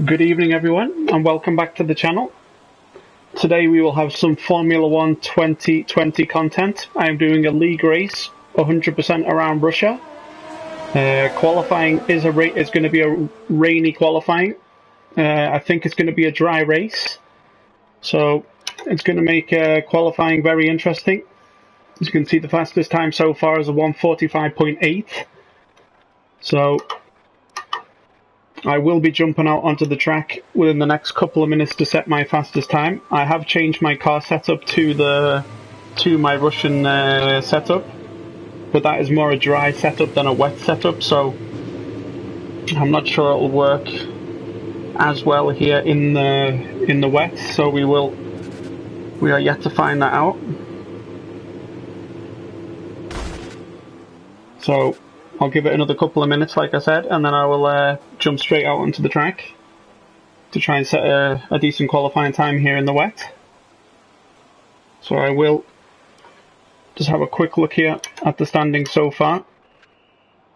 Good evening everyone and welcome back to the channel. Today we will have some Formula 1 2020 content. I am doing a league race 100% around Russia. Qualifying is going to be a rainy qualifying. I think it's going to be a dry race. So it's going to make qualifying very interesting. As you can see, the fastest time so far is a 1:45.8. So I will be jumping out onto the track within the next couple of minutes to set my fastest time. I have changed my car setup to my Russian setup, but that is more a dry setup than a wet setup, so I'm not sure it'll work as well here in the wet. So we are yet to find that out. So I'll give it another couple of minutes, like I said, and then I will jump straight out onto the track to try and set a decent qualifying time here in the wet. So I will just have a quick look here at the standings so far.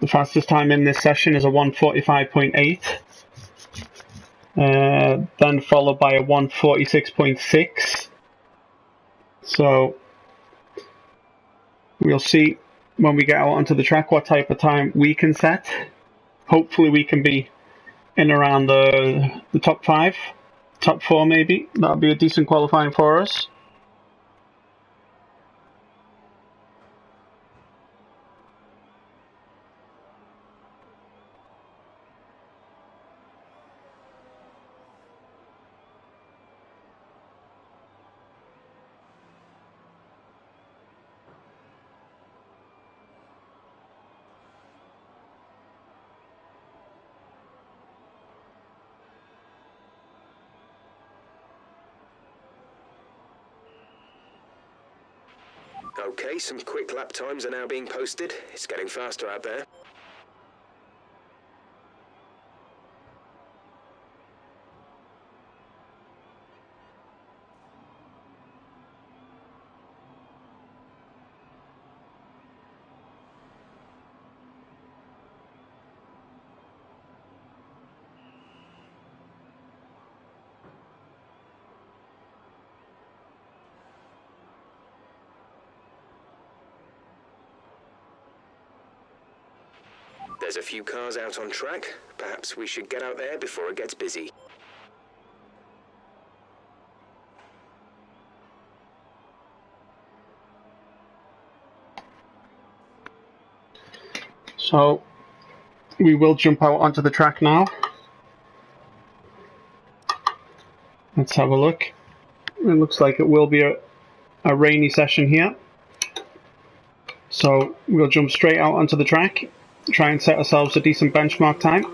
The fastest time in this session is a 1:45.8, then followed by a 1:46.6. So we'll see when we get out onto the track what type of time we can set. Hopefully we can be in around the top 5, top 4 maybe. That'll be a decent qualifying for us. Okay, some quick lap times are now being posted. It's getting faster out there. There's a few cars out on track. Perhaps we should get out there before it gets busy. So we will jump out onto the track now. Let's have a look. It looks like it will be a rainy session here. So we'll jump straight out onto the track. Try and set ourselves a decent benchmark time.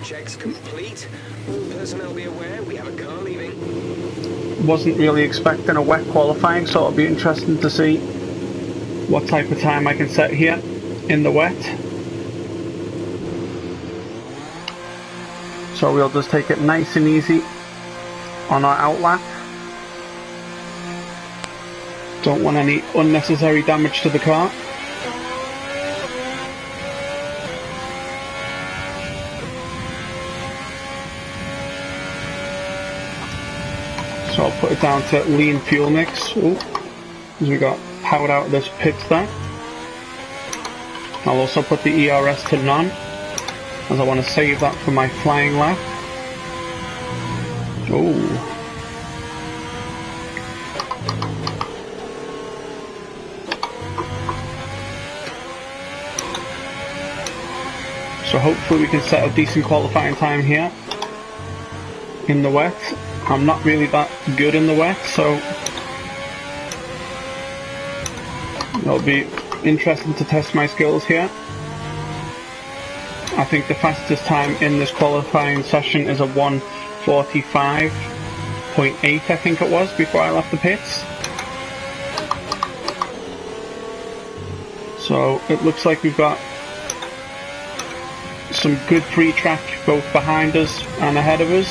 Checks complete. All personnel be aware we have a car leaving. Wasn't really expecting a wet qualifying, so it'll be interesting to see what type of time I can set here in the wet. So we'll just take it nice and easy on our outlap. Don't want any unnecessary damage to the car. So I'll put it down to lean fuel mix. As we got powered out of this pit there. I'll also put the ERS to none, as I want to save that for my flying lap. So hopefully we can set a decent qualifying time here in the wet. I'm not really that good in the wet, so it'll be interesting to test my skills here. I think the fastest time in this qualifying session is a 1:45.8, I think it was, before I left the pits. So it looks like we've got some good free track both behind us and ahead of us.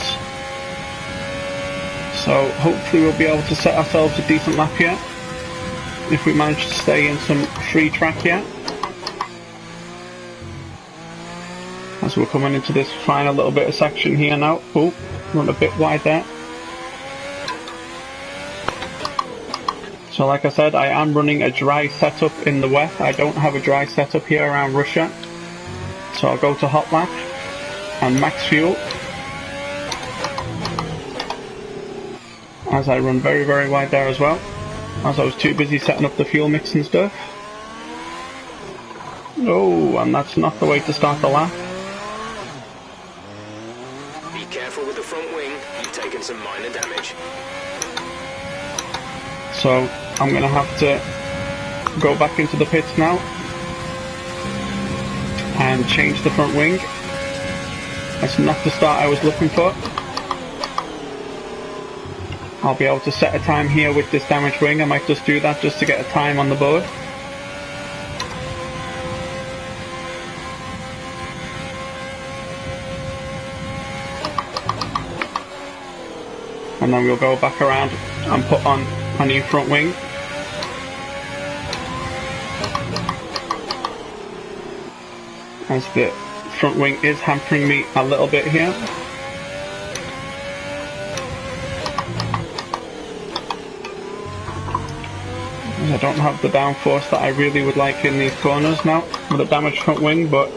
So hopefully we'll be able to set ourselves a decent lap here if we manage to stay in some free track here. As we're coming into this final little bit of section here now. Oh, run a bit wide there. So like I said, I am running a dry setup in the wet. I don't have a dry setup here around Russia. So I'll go to hot lap and max fuel. As I run very, very wide there as well. As I was too busy setting up the fuel mix and stuff. Oh, and that's not the way to start the lap. Be careful with the front wing, you've taken some minor damage. So I'm going to have to go back into the pits now and change the front wing. That's not the start I was looking for. I'll be able to set a time here with this damaged wing. I might just do that just to get a time on the board. And then we'll go back around and put on a new front wing. As the front wing is hampering me a little bit here. I don't have the downforce that I really would like in these corners now with a damaged front wing, but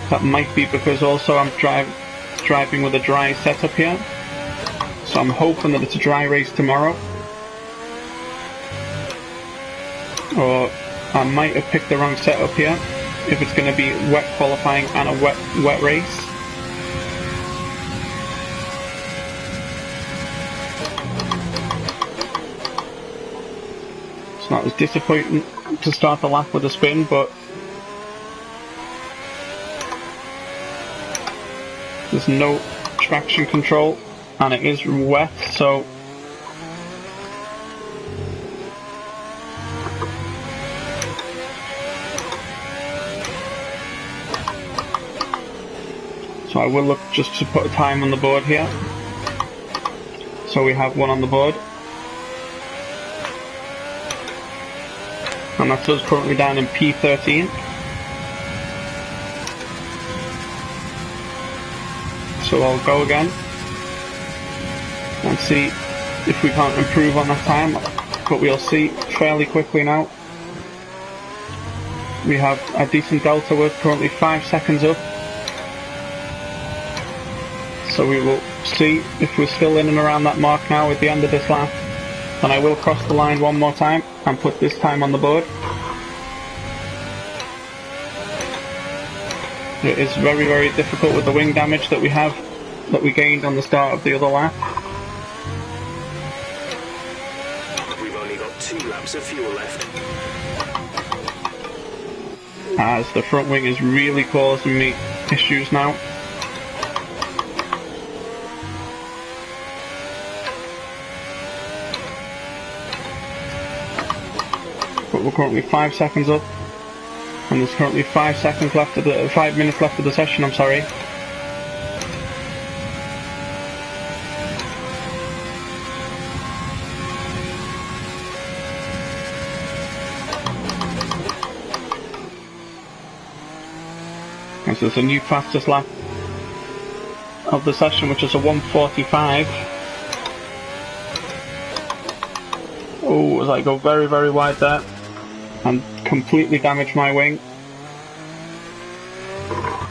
that might be because also I'm driving with a dry setup here. So I'm hoping that it's a dry race tomorrow. Or I might have picked the wrong setup here if it's going to be wet qualifying and a wet race. It's not as disappointing to start the lap with a spin, but there's no traction control and it is wet, so I will look just to put a time on the board here. So we have one on the board. And that's us currently down in P13. So I'll go again and see if we can't improve on that time, but we'll see fairly quickly now. We have a decent delta, we're currently 5 seconds up. So we will see if we're still in and around that mark now at the end of this lap. Then I will cross the line one more time and put this time on the board. It is very, very difficult with the wing damage that we have, that we gained on the start of the other lap. We've only got 2 laps of fuel left. As the front wing is really causing me issues now. But we're currently 5 seconds up, and there's currently 5 seconds left of the 5 minutes left of the session. I'm sorry. And so there's a new fastest lap of the session, which is a 1:45. Oh, as I go very, very wide there and completely damage my wing.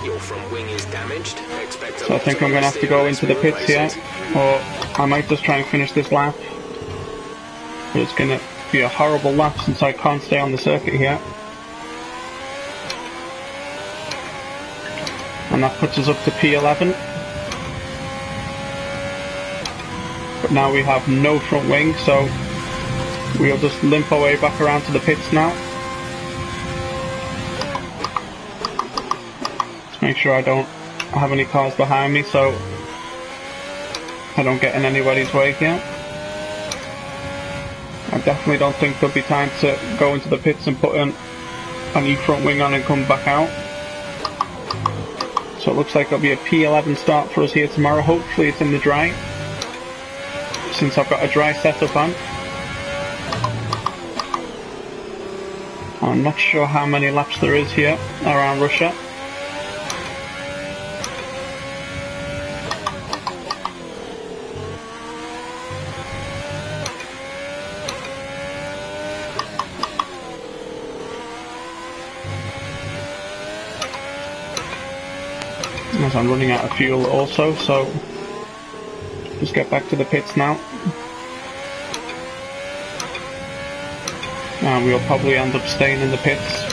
Your front wing is damaged. Expect So I think I'm going to have to go into the pits here, or I might just try and finish this lap. But it's going to be a horrible lap since I can't stay on the circuit here. And that puts us up to P11. But now we have no front wing, so we'll just limp our way back around to the pits now. Just make sure I don't have any cars behind me, so I don't get in anybody's way here. I definitely don't think there'll be time to go into the pits and put a new front wing on and come back out. So it looks like it'll be a P11 start for us here tomorrow. Hopefully it's in the dry, since I've got a dry setup on. I'm not sure how many laps there is here around Russia. as I'm running out of fuel also, so just get back to the pits now. And we'll probably end up staying in the pits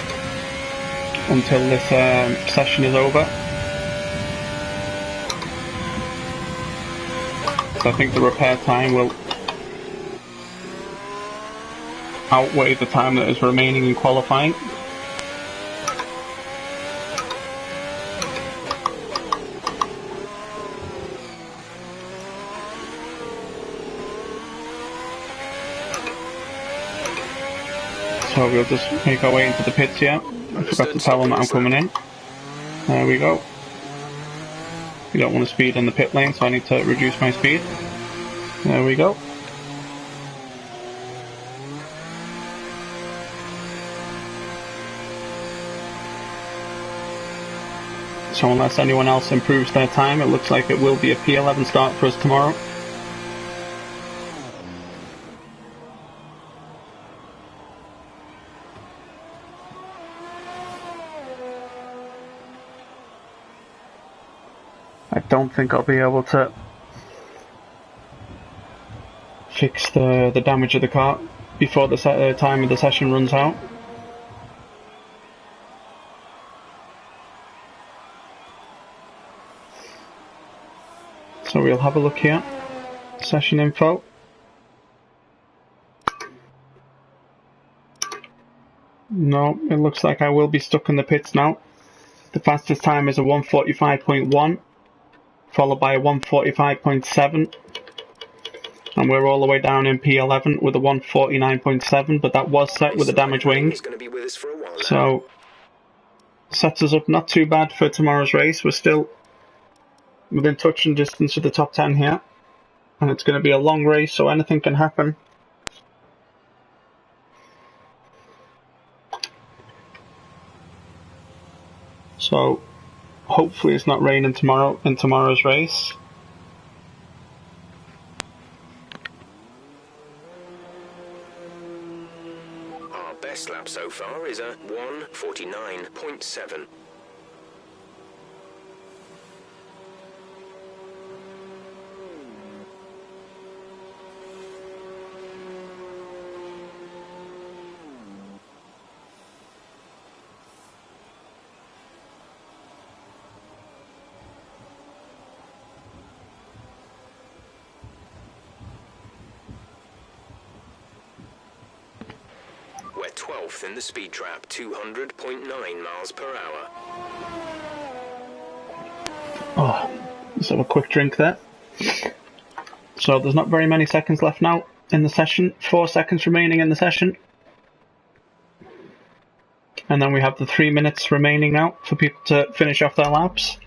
until this session is over. So I think the repair time will outweigh the time that is remaining in qualifying. So we'll just make our way into the pits here. I forgot to tell them that I'm coming in. There we go. You don't want to speed in the pit lane, so I need to reduce my speed. There we go. So unless anyone else improves their time, it looks like it will be a P11 start for us tomorrow. I don't think I'll be able to fix the damage of the car before the time of the session runs out. So we'll have a look here. Session info. No, it looks like I will be stuck in the pits now. The fastest time is a 1:45.1, followed by a 1:45.7. And we're all the way down in P11 with a 1:49.7, but that was set with a damaged wing. So, sets us up not too bad for tomorrow's race. We're still within touching distance of the top 10 here. And it's going to be a long race, so anything can happen. So, hopefully it's not raining tomorrow in tomorrow's race. Our best lap so far is a 1:49.7. We're 12th in the speed trap, 200.9 miles per hour. Oh, let's have a quick drink there. So there's not very many seconds left now in the session. 4 seconds remaining in the session. And then we have the 3 minutes remaining now for people to finish off their laps.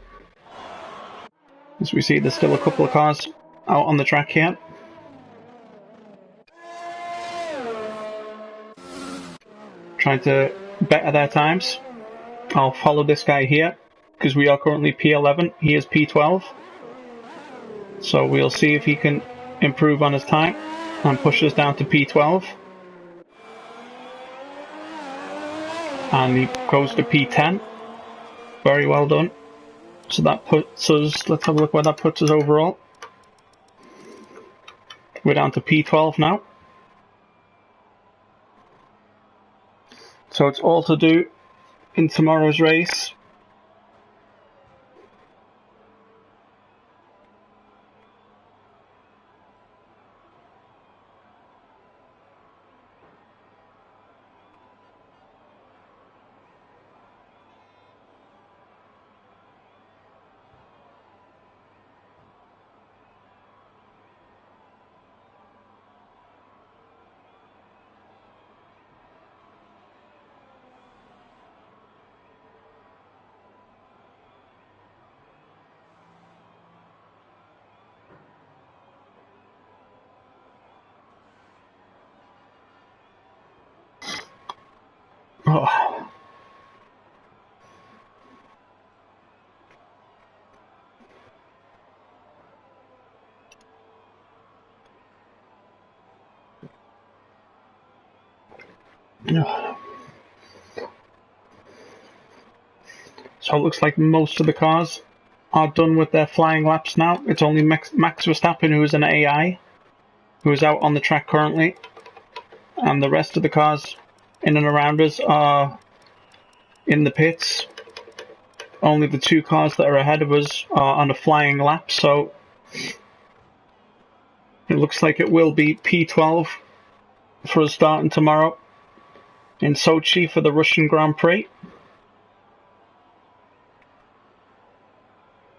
As we see, there's still a couple of cars out on the track here. Trying to better their times. I'll follow this guy here because we are currently P11. He is P12. So we'll see if he can improve on his time and push us down to P12. And he goes to P10. Very well done. So that puts us, let's have a look where that puts us overall. We're down to P12 now. So it's all to do in tomorrow's race. Oh. So it looks like most of the cars are done with their flying laps now. It's only Max Verstappen, who is an AI, who is out on the track currently, and the rest of the cars in and around us are in the pits. Only the 2 cars that are ahead of us are on a flying lap, so it looks like it will be P12 for us starting tomorrow in Sochi for the Russian Grand Prix.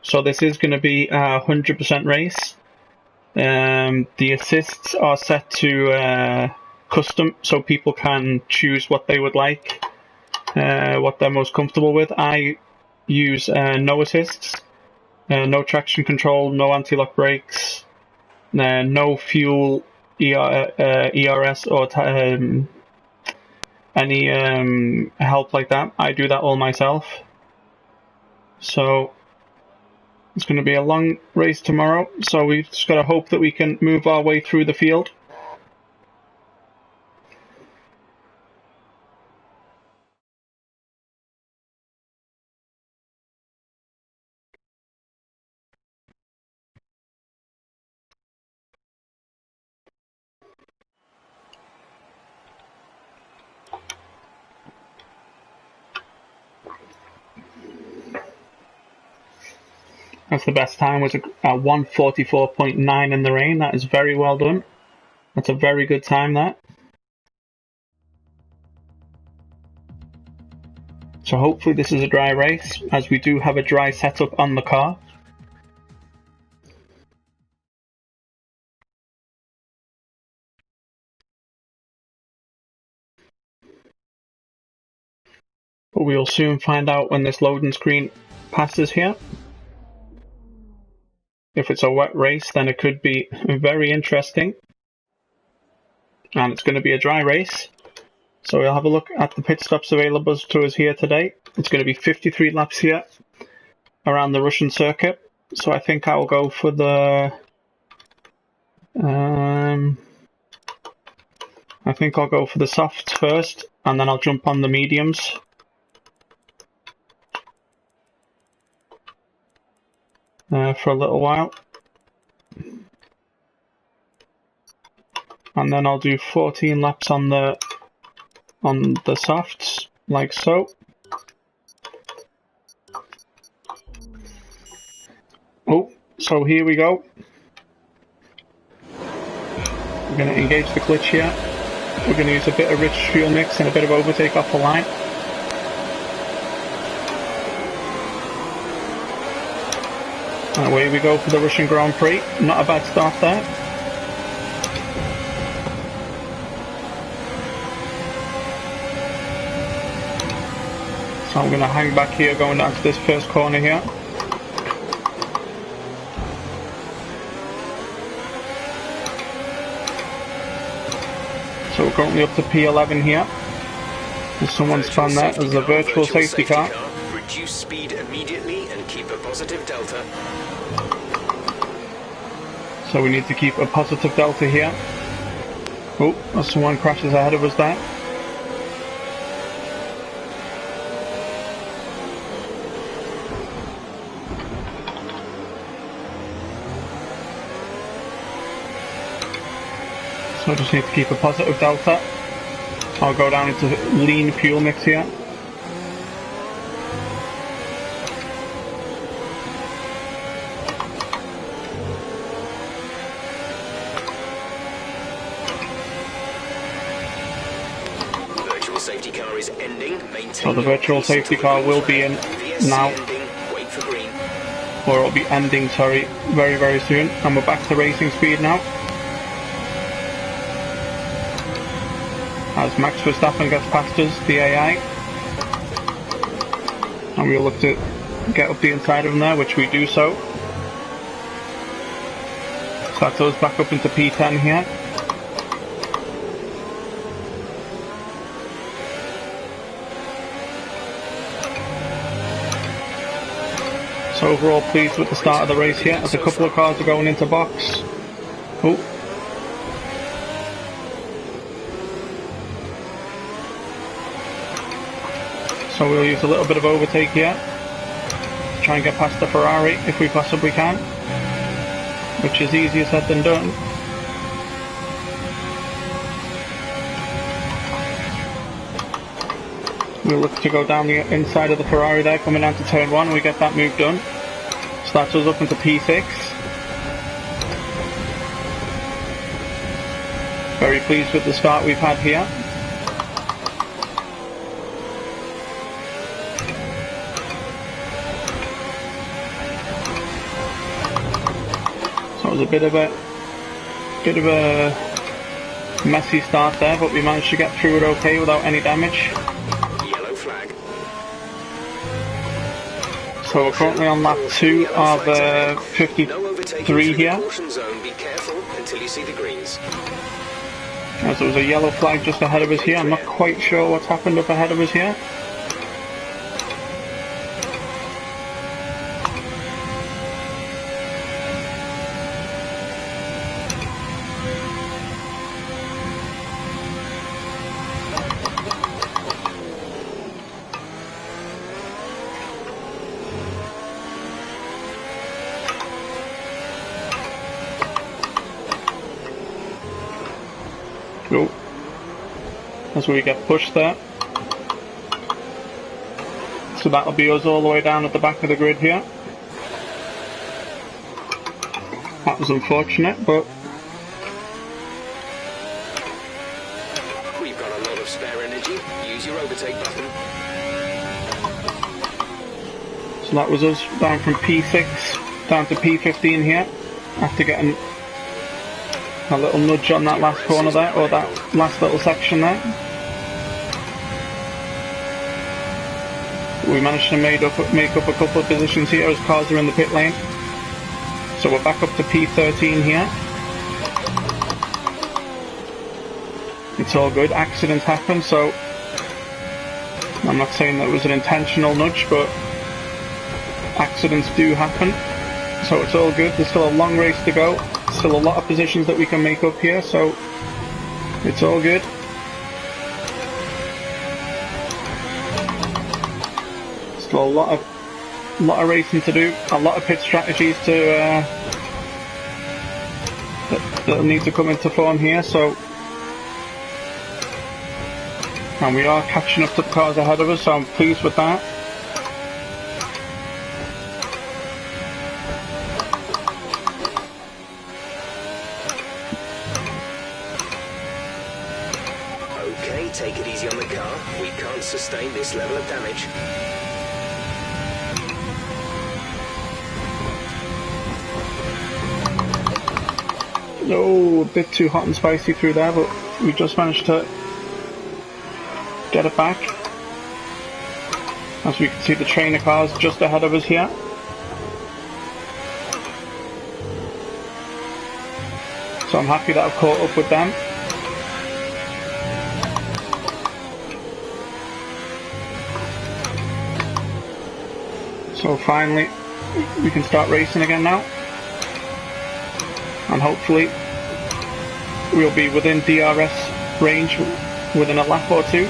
So this is going to be a 100% race. The assists are set to custom, so people can choose what they would like, what they're most comfortable with. I use no assists, no traction control, no anti-lock brakes, no fuel, ERS or any help like that. I do that all myself. So it's going to be a long race tomorrow, so we've just got to hope that we can move our way through the field. That's the best time, was a 1:44.9 in the rain. That is very well done. That's a very good time, that. So hopefully this is a dry race, as we do have a dry setup on the car. But we'll soon find out when this loading screen passes here. If it's a wet race, then it could be very interesting. And it's going to be a dry race. So we'll have a look at the pit stops available to us here today. It's going to be 53 laps here around the Russian circuit. So I think I'll go for the... I think I'll go for the softs first, and then I'll jump on the mediums. For a little while. And then I'll do 14 laps on the softs, like so. Oh, so here we go. We're going to engage the clutch here. We're going to use a bit of rich fuel mix and a bit of overtake off the line. And away we go for the Russian Grand Prix. Not a bad start there. So I'm going to hang back here going down to this first corner here. So we're currently up to P11 here. There's someone spun there as a virtual safety car. Reduce speed immediately and keep a positive delta. So we need to keep a positive delta here. Oh, someone crashes ahead of us there. So I just need to keep a positive delta. I'll go down into lean fuel mix here. Virtual safety car is ending. So the virtual safety car will be in now. Wait for green. Or it'll be ending, sorry, very, very soon. And we're back to racing speed now. As Max Verstappen gets past us, the AI. And we'll look to get up the inside of him there, which we do so. So that's us back up into P10 here. So overall pleased with the start of the race here, as a couple of cars are going into box. Oh. So we'll use a little bit of overtake here. try and get past the Ferrari if we possibly can, which is easier said than done. We'll look to go down the inside of the Ferrari there, coming down to turn 1, we get that move done. Starts us up into P6. Very pleased with the start we've had here. So it was a bit of a messy start there, but we managed to get through it okay without any damage. Yellow flag. So we're currently on lap 2 of 53 here. Be careful until you see the greens. As there was a yellow flag just ahead of us here. I'm not quite sure what's happened up ahead of us here. Oh, that's where we get pushed there. So that'll be us all the way down at the back of the grid here. That was unfortunate, but we've got a lot of spare energy. Use your overtake button. So that was us down from P6 down to P15 here, after getting a little nudge on that last corner there, or that last little section there. We managed to make up a couple of positions here as cars are in the pit lane. So we're back up to P13 here. It's all good, accidents happen, so I'm not saying that it was an intentional nudge, but accidents do happen. So it's all good, there's still a long race to go. Still a lot of positions that we can make up here, so it's all good. Still a lot of racing to do, a lot of pit strategies to that'll need to come into form here. So, and we are catching up to the cars ahead of us, so I'm pleased with that. Take it easy on the car. We can't sustain this level of damage. Oh, a bit too hot and spicy through there, but we just managed to get it back. As we can see, the trainer cars just ahead of us here. So I'm happy that I've caught up with them. So finally, we can start racing again now. And hopefully, we'll be within DRS range within a lap or two.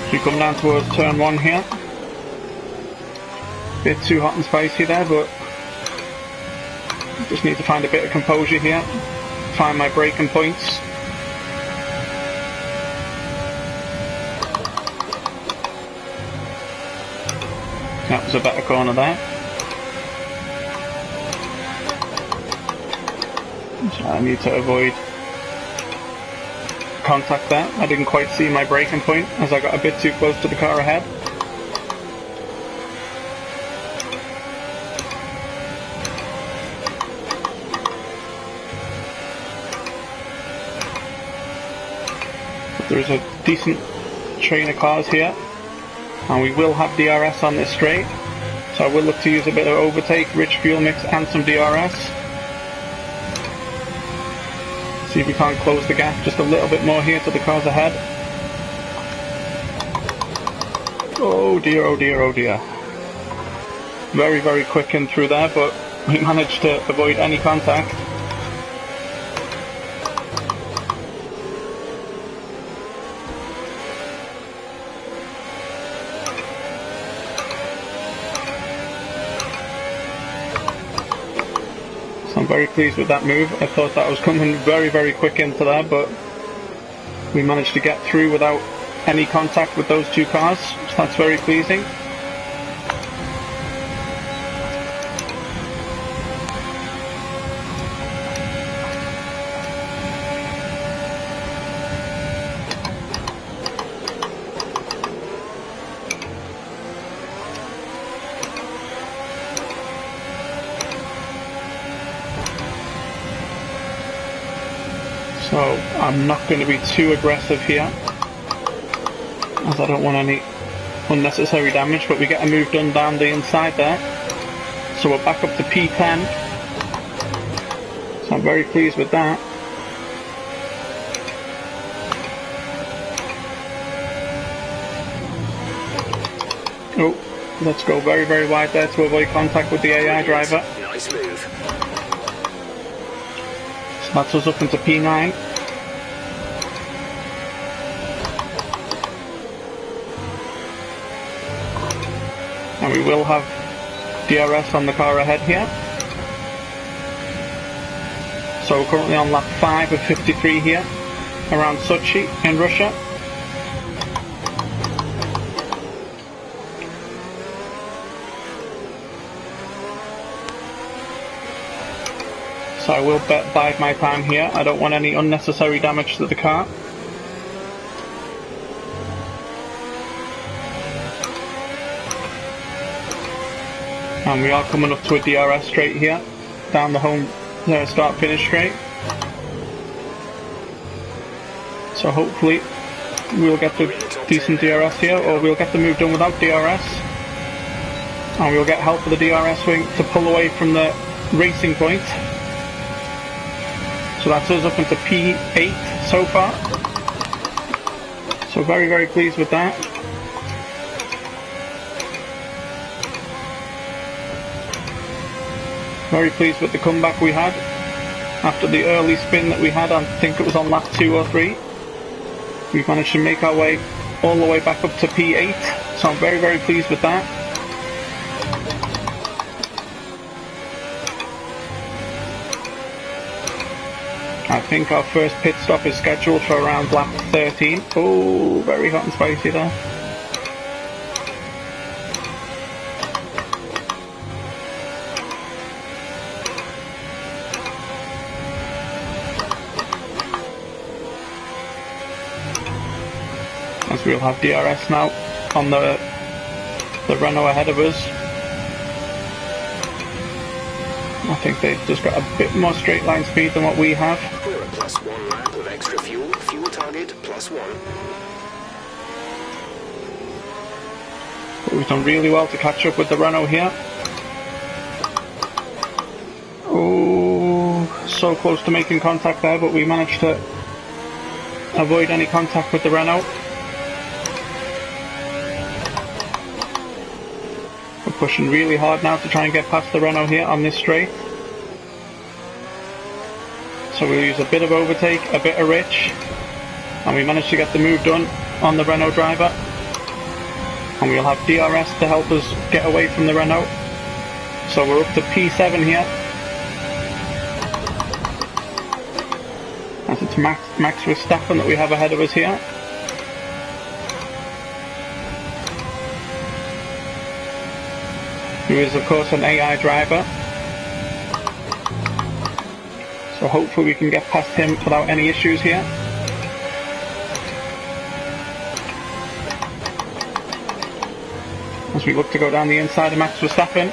So we come down towards turn 1 here. Bit too hot and spicy there, but just need to find a bit of composure here. Find my braking points. That was a better corner there. So I need to avoid contact there. I didn't quite see my braking point as I got a bit too close to the car ahead. But there is a decent train of cars here. And we will have DRS on this straight, so I will look to use a bit of overtake, rich fuel mix and some DRS. See if we can't close the gap just a little bit more here to the cars ahead. Oh dear, oh dear, oh dear. Very, very quick in through there, but we managed to avoid any contact. So I'm very pleased with that move. I thought that I was coming very quick into there, but we managed to get through without any contact with those two cars, so that's very pleasing. So I'm not going to be too aggressive here, as I don't want any unnecessary damage, but we get a move done down the inside there. So we're back up to P10. So I'm very pleased with that. Oh, let's go very wide there to avoid contact with the AI driver. Nice move. So that's us up into P9. And we will have DRS on the car ahead here. So we're currently on lap 5 of 53 here, around Sochi in Russia. So I will bide my time here. I don't want any unnecessary damage to the car. And we are coming up to a DRS straight here, down the home start finish straight. So hopefully we'll get the decent DRS here, or we'll get the move done without DRS. And we'll get help with the DRS wing to pull away from the racing point. So that's us up into P8 so far. So very pleased with that. Very pleased with the comeback we had after the early spin that we had. I think it was on lap 2 or 3. We've managed to make our way all the way back up to P8, so I'm very pleased with that. I think our first pit stop is scheduled for around lap 13. Oh, very hot and spicy there. As we'll have DRS now on the Renault ahead of us. I think they've just got a bit more straight line speed than what we have. We're at +1 lap of extra fuel. Fuel target +1. But we've done really well to catch up with the Renault here. Oh, so close to making contact there, but we managed to avoid any contact with the Renault. We're pushing really hard now to try and get past the Renault here on this straight. So we'll use a bit of overtake, a bit of rich, and we managed to get the move done on the Renault driver. And we'll have DRS to help us get away from the Renault. So we're up to P7 here. As it's Max Verstappen that we have ahead of us here. Who is of course an AI driver. So hopefully we can get past him without any issues here. As we look to go down the inside of Max Verstappen.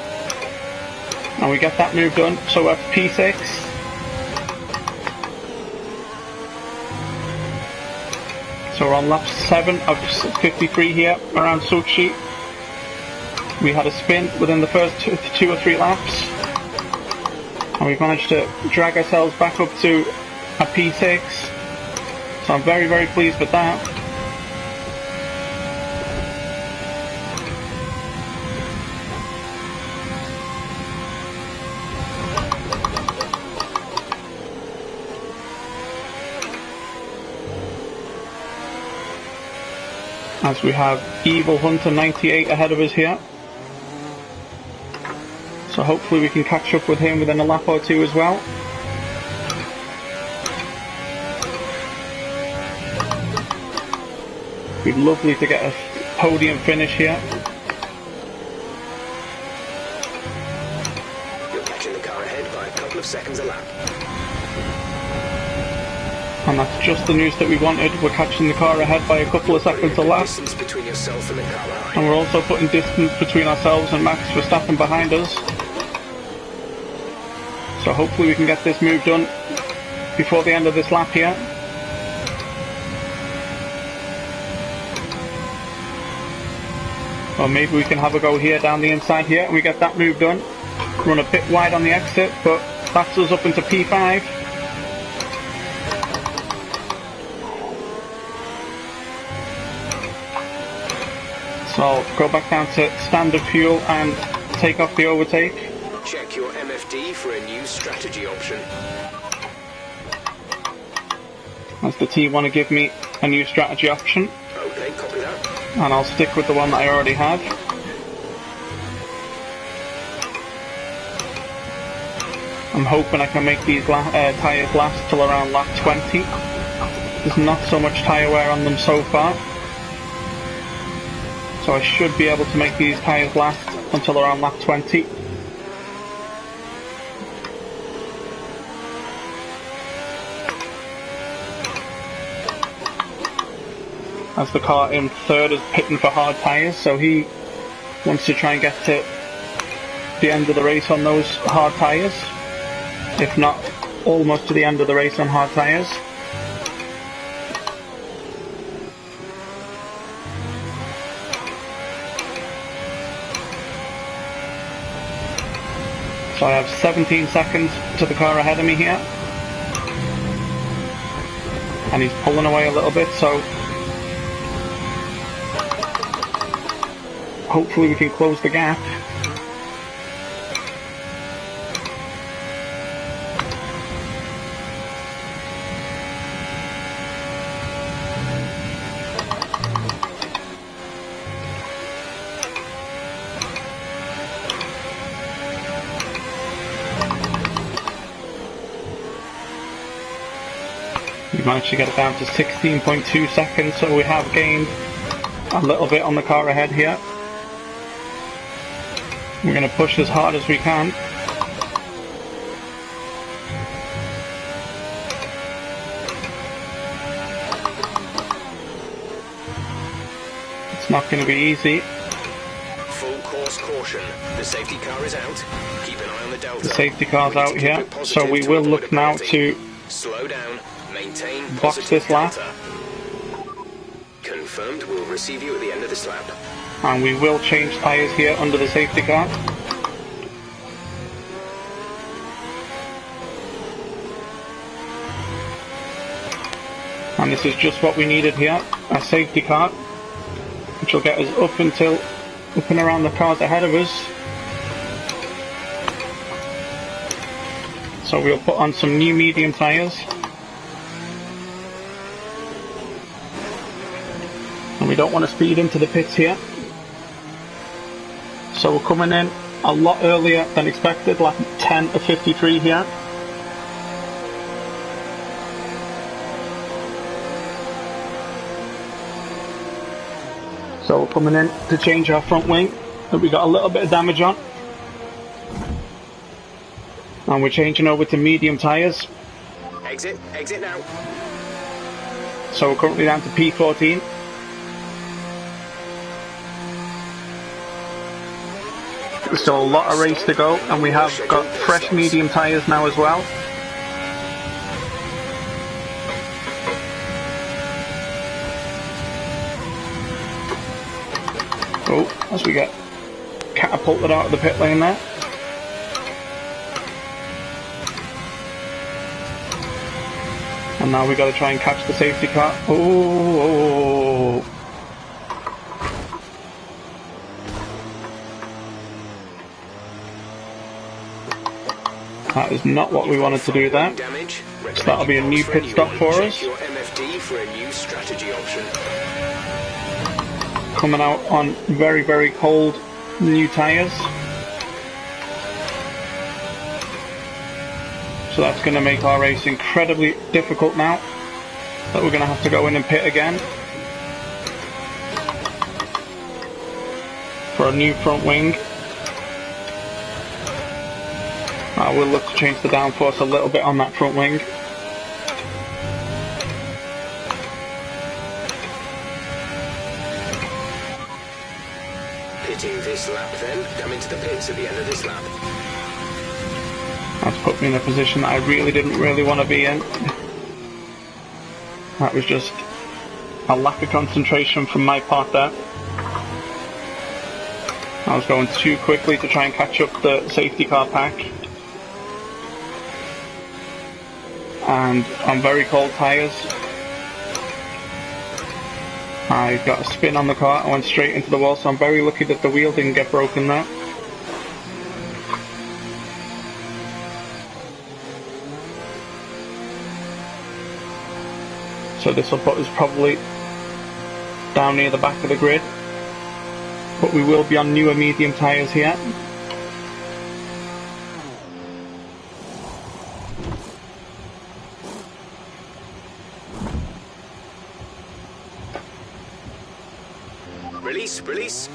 And we get that move done, so we're at P6. So we're on lap 7 of 53 here, around Sochi. We had a spin within the first 2 or 3 laps. And we've managed to drag ourselves back up to a P6. So I'm very pleased with that. As we have Evil Hunter 98 ahead of us here. So hopefully we can catch up with him within a lap or two as well. It'd be lovely to get a podium finish here. You're catching the car ahead by a couple of seconds a lap. And that's just the news that we wanted. We're catching the car ahead by a couple of seconds a lap. Distance between yourself and the car behind. And we're also putting distance between ourselves and Max Verstappen behind us. So hopefully we can get this move done before the end of this lap here. Or maybe we can have a go here down the inside here and we get that move done. Run a bit wide on the exit, but that's us up into P5. So I'll go back down to standard fuel and take off the overtake. Check your MFD for a new strategy option. As the team want to give me a new strategy option. Okay, copy that. And I'll stick with the one that I already have. I'm hoping I can make these tyres last till around lap 20. There's not so much tyre wear on them so far. So I should be able to make these tyres last until around lap 20. As the car in third is pitting for hard tyres, so he wants to try and get to the end of the race on those hard tyres. If not, almost to the end of the race on hard tyres. So I have 17 seconds to the car ahead of me here. And he's pulling away a little bit, so hopefully we can close the gap. We managed to get it down to 16.2 seconds, so we have gained a little bit on the car ahead here. We're going to push as hard as we can. It's not going to be easy. Full course caution. The safety car is out. Keep an eye on the delta. The safety car's out here, so we will look now to slow down, maintain box this lap. Confirmed. We'll receive you at the end of this lap. And we will change tyres here under the safety car. And this is just what we needed here, a safety car, which will get us up and around the cars ahead of us. So we'll put on some new medium tyres. And we don't want to speed into the pits here. So we're coming in a lot earlier than expected, lap 10 of 53 here. So we're coming in to change our front wing that we got a little bit of damage on. And we're changing over to medium tyres. Exit now. So we're currently down to P14. There's still a lot of race to go, and we have got fresh medium tyres now as well. Oh, as we get catapulted out of the pit lane there. And now we've got to try and catch the safety car. Oh. That is not what we wanted to do there. So that'll be a new pit stop for us. Coming out on very, very cold new tyres. So that's going to make our race incredibly difficult now, that we're going to have to go in and pit again for a new front wing. I will look to change the downforce a little bit on that front wing. Pitting this lap then, come into the pits at the end of this lap. That's put me in a position that I didn't want to be in. That was just a lack of concentration from my part there. I was going too quickly to try and catch up the safety car pack. And on very cold tyres, I got a spin on the car, I went straight into the wall, so I'm very lucky that the wheel didn't get broken there. So this will put us probably down near the back of the grid, but we will be on newer medium tyres here. Release.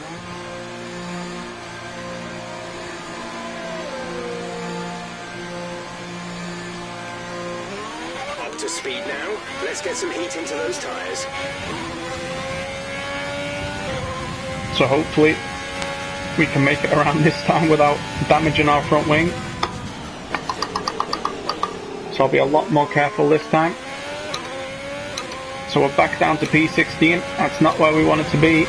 Up to speed now. Let's get some heat into those tyres. So hopefully we can make it around this time without damaging our front wing. So I'll be a lot more careful this time. So we're back down to P16. That's not where we wanted to be.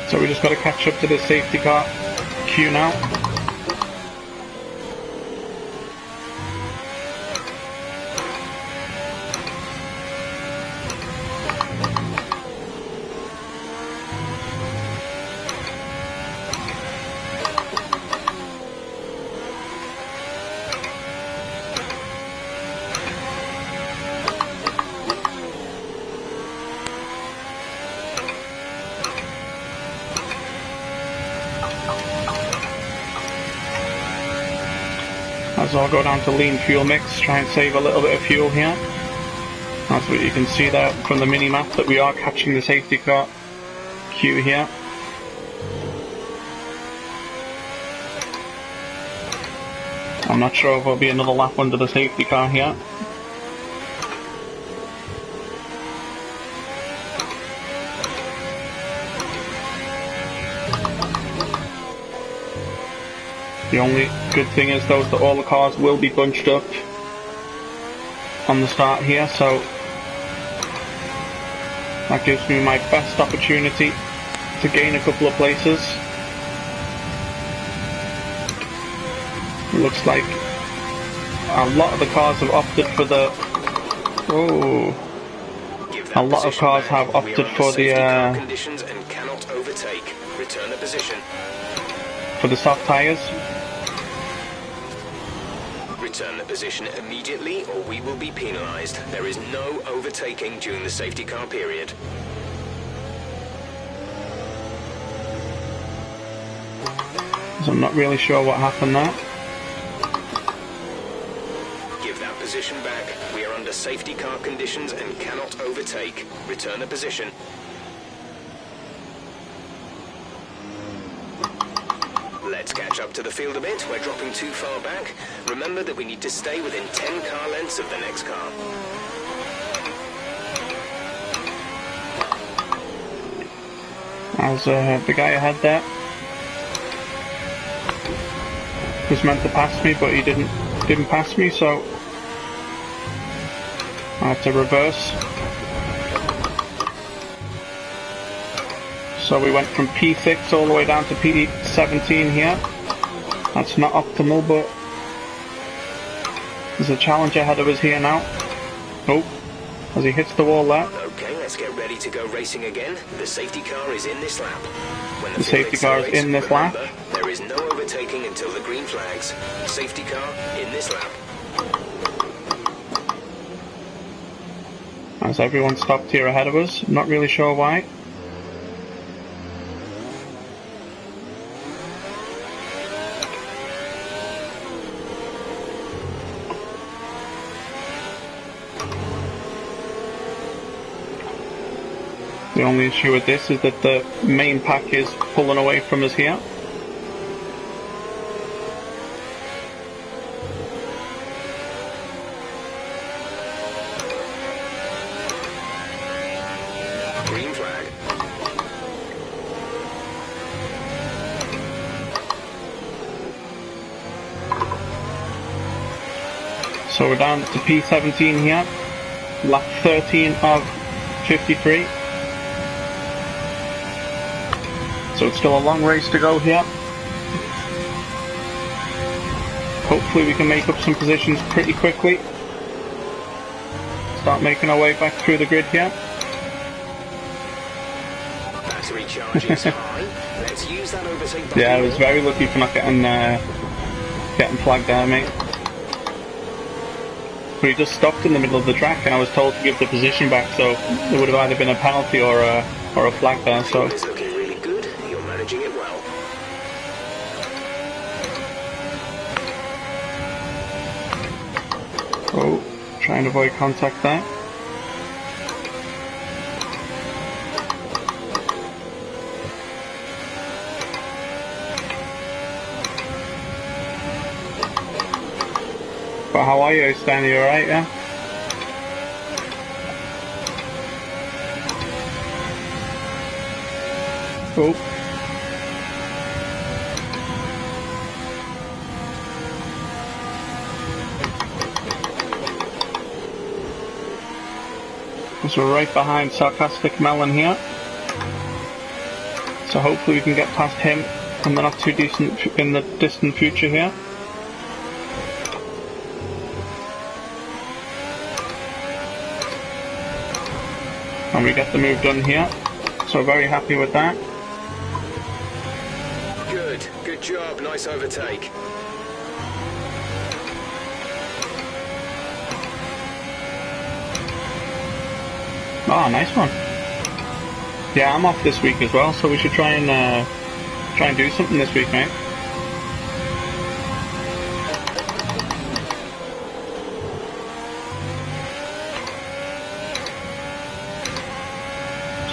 So we just got to catch up to this safety car queue now. So I'll go down to lean fuel mix, try and save a little bit of fuel here. That's what you can see there from the mini-map, that we are catching the safety car queue here. I'm not sure if there'll be another lap under the safety car here. The only good thing is though that all the cars will be bunched up on the start here, so that gives me my best opportunity to gain a couple of places. It looks like a lot of the cars have opted for the... A lot of cars have opted for the... conditions and cannot overtake. Return the position. For the soft tyres. Return the position immediately or we will be penalised. There is no overtaking during the safety car period. So I'm not really sure what happened there. Give that position back. We are under safety car conditions and cannot overtake. Return the position. Let's catch up to the field a bit. We're dropping too far back. Remember that we need to stay within 10 car lengths of the next car. As the guy ahead there was meant to pass me, but he didn't pass me, so I had to reverse. So we went from P6 all the way down to P17 here. That's not optimal, but there's a challenge ahead of us here now. Oh, as he hits the wall there. Okay, let's get ready to go racing again. The safety car is in this lap. When the safety car is in this lap. There is no overtaking until the green flags. Safety car in this lap. as everyone stopped here ahead of us. Not really sure why. The only issue with this is that the main pack is pulling away from us here. Green flag. So we're down to P17 here, lap 13 of 53. So it's still a long race to go here. Hopefully we can make up some positions pretty quickly. Start making our way back through the grid here. Battery charge is high. Let's use that overtake button. Yeah, I was very lucky for not getting flagged there, mate. But he just stopped in the middle of the track, and I was told to give the position back, so there would have either been a penalty or a flag there. So it's looking really good. You're managing it well. oh, trying to avoid contact there. But how are you, Stan? You alright, yeah? Oh. So we're right behind Sarcastic Melon here. So hopefully we can get past him in the not too distant future here. And we get the move done here, so very happy with that. Good job, nice overtake. Oh, nice one. Yeah, I'm off this week as well, so we should try and do something this week, mate.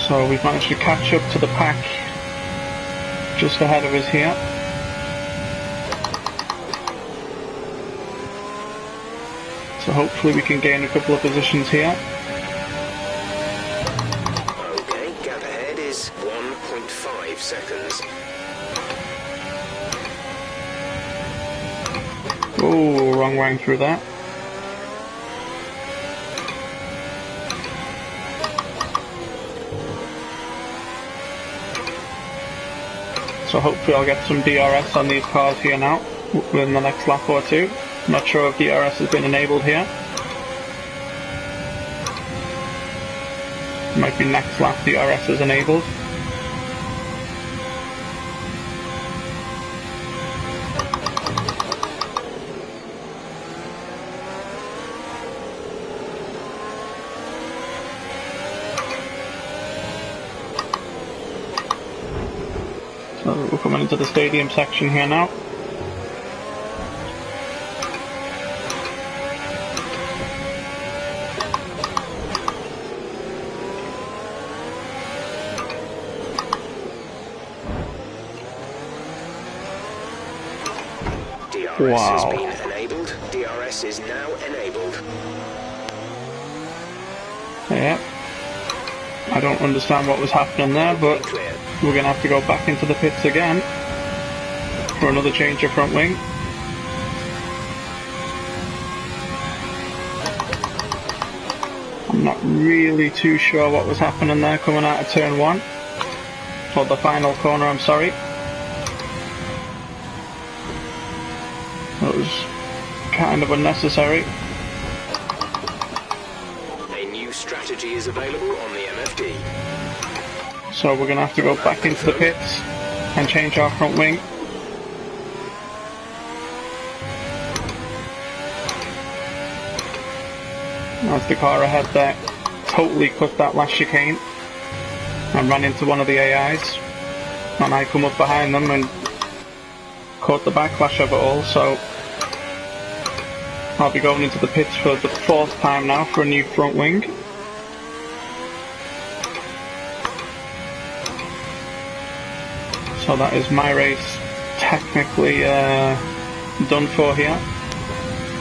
So we've managed to catch up to the pack just ahead of us here. So hopefully we can gain a couple of positions here. Okay, gap ahead is 1.5 seconds. Oh, wrong way through that. So hopefully I'll get some DRS on these cars here now, within the next lap or two. Not sure if DRS has been enabled here. Might be next lap DRS is enabled. So we're coming into the stadium section here now. DRS has been enabled. DRS is now enabled. Yeah. I don't understand what was happening there, but we're going to have to go back into the pits again for another change of front wing. I'm not really too sure what was happening there coming out of turn 1. Or the final corner, I'm sorry. That was kind of unnecessary. A new strategy is available on the MFD. So we're going to have to go back into the pits and change our front wing. That's the car ahead there. totally cut that last chicane and ran into one of the AIs, and I come up behind them and caught the backlash of it all, so I'll be going into the pits for the 4th time now for a new front wing. So that is my race technically done for here,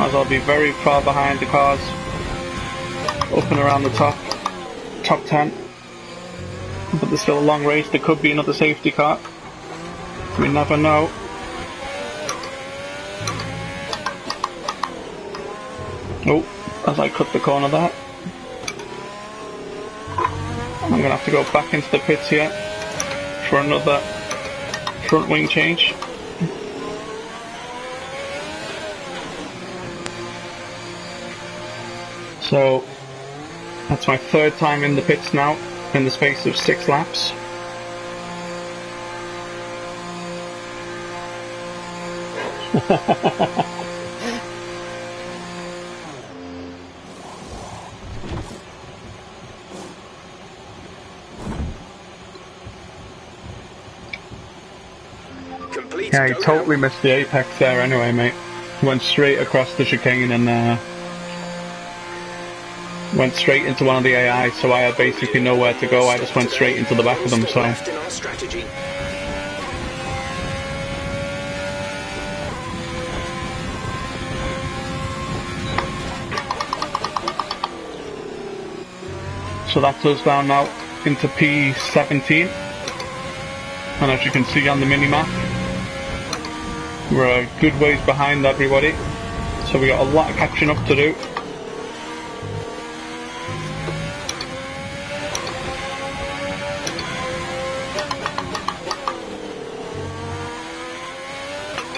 as I'll be very far behind the cars up and around the top 10. But there's still a long race. There could be another safety car. We never know. Oh, as I cut the corner there. I'm going to have to go back into the pits here for another front wing change. So that's my 3rd time in the pits now in the space of 6 laps. Yeah, he totally missed the apex there anyway, mate. Went straight across the chicane and went straight into one of the AIs, so I had basically nowhere to go. I just went straight into the back of them, so... So that's us down now into P17. And as you can see on the mini-map, we're a good ways behind everybody. So we got a lot of catching up to do.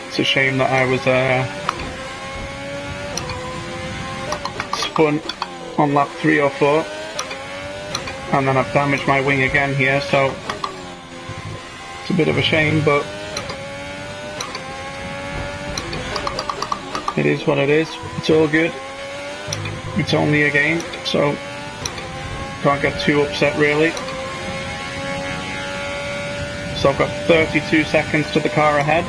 It's a shame that I was spun on lap 3 or 4, and then I've damaged my wing again here, so it's a bit of a shame, but it is what it is. It's all good. It's only a game, so can't get too upset really. So I've got 32 seconds to the car ahead.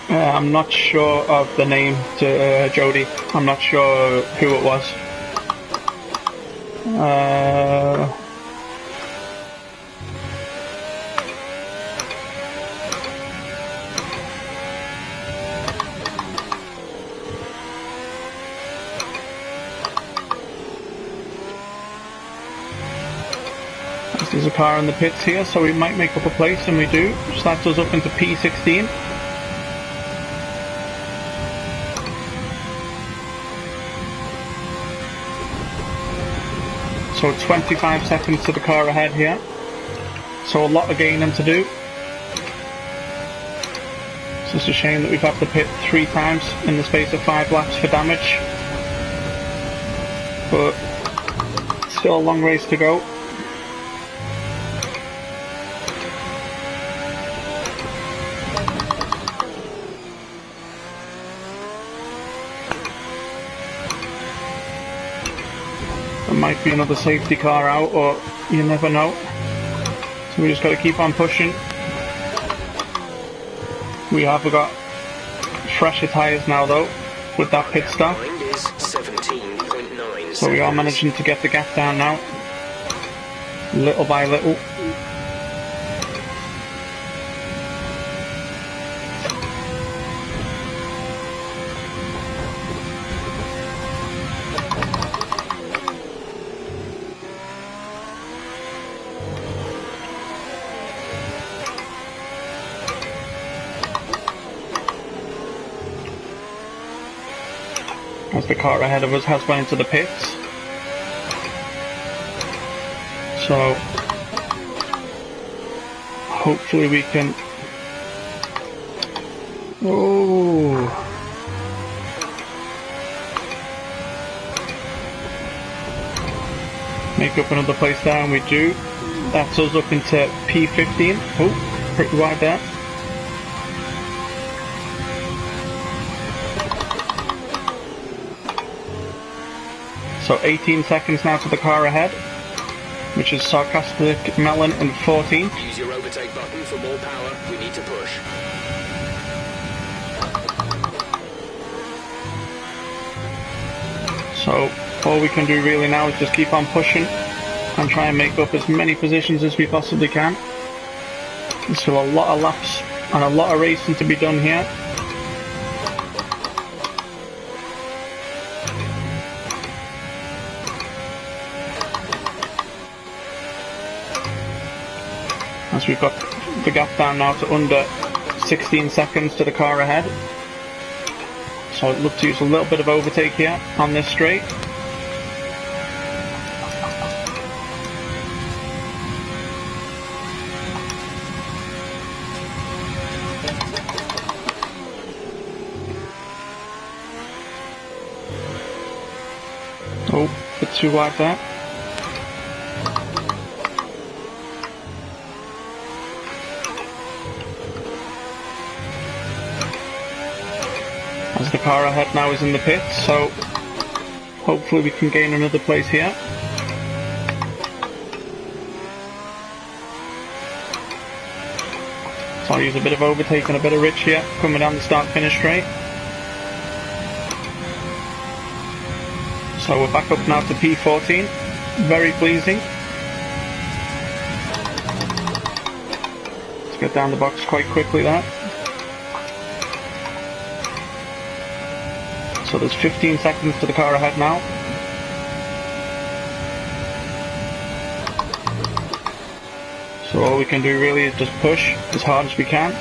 I'm not sure of the name to Jody. I'm not sure who it was. There's a car in the pits here, so we might make up a place, and we do. So that's us up into P16. So 25 seconds to the car ahead here. So a lot of gaining to do. It's just a shame that we've had to pit 3 times in the space of 5 laps for damage. But still a long race to go. Might be another safety car out, or you never know. So we just got to keep on pushing. We have got fresher tyres now though, with that pit stop. So we are managing to get the gap down now, little by little. As the car ahead of us has went into the pits. So hopefully we can... Oh! Make up another place there, and we do. That's us up into P15. Oh, pretty wide there. So 18 seconds now to the car ahead, which is Sarcastic Melon in 14. Use your overtake button for more power. We need to push. So all we can do really now is just keep on pushing and try and make up as many positions as we possibly can. There's still a lot of laps and a lot of racing to be done here. As we've got the gap down now to under 16 seconds to the car ahead. So I'd look to use a little bit of overtake here on this straight. Oh, a bit too wide there. As the car ahead now is in the pits, so hopefully we can gain another place here. So I'll use a bit of overtake and a bit of rich here, coming down the start-finish straight. So we're back up now to P14, very pleasing. Let's get down the box quite quickly there. So there's 15 seconds to the car ahead now. So all we can do really is just push as hard as we can.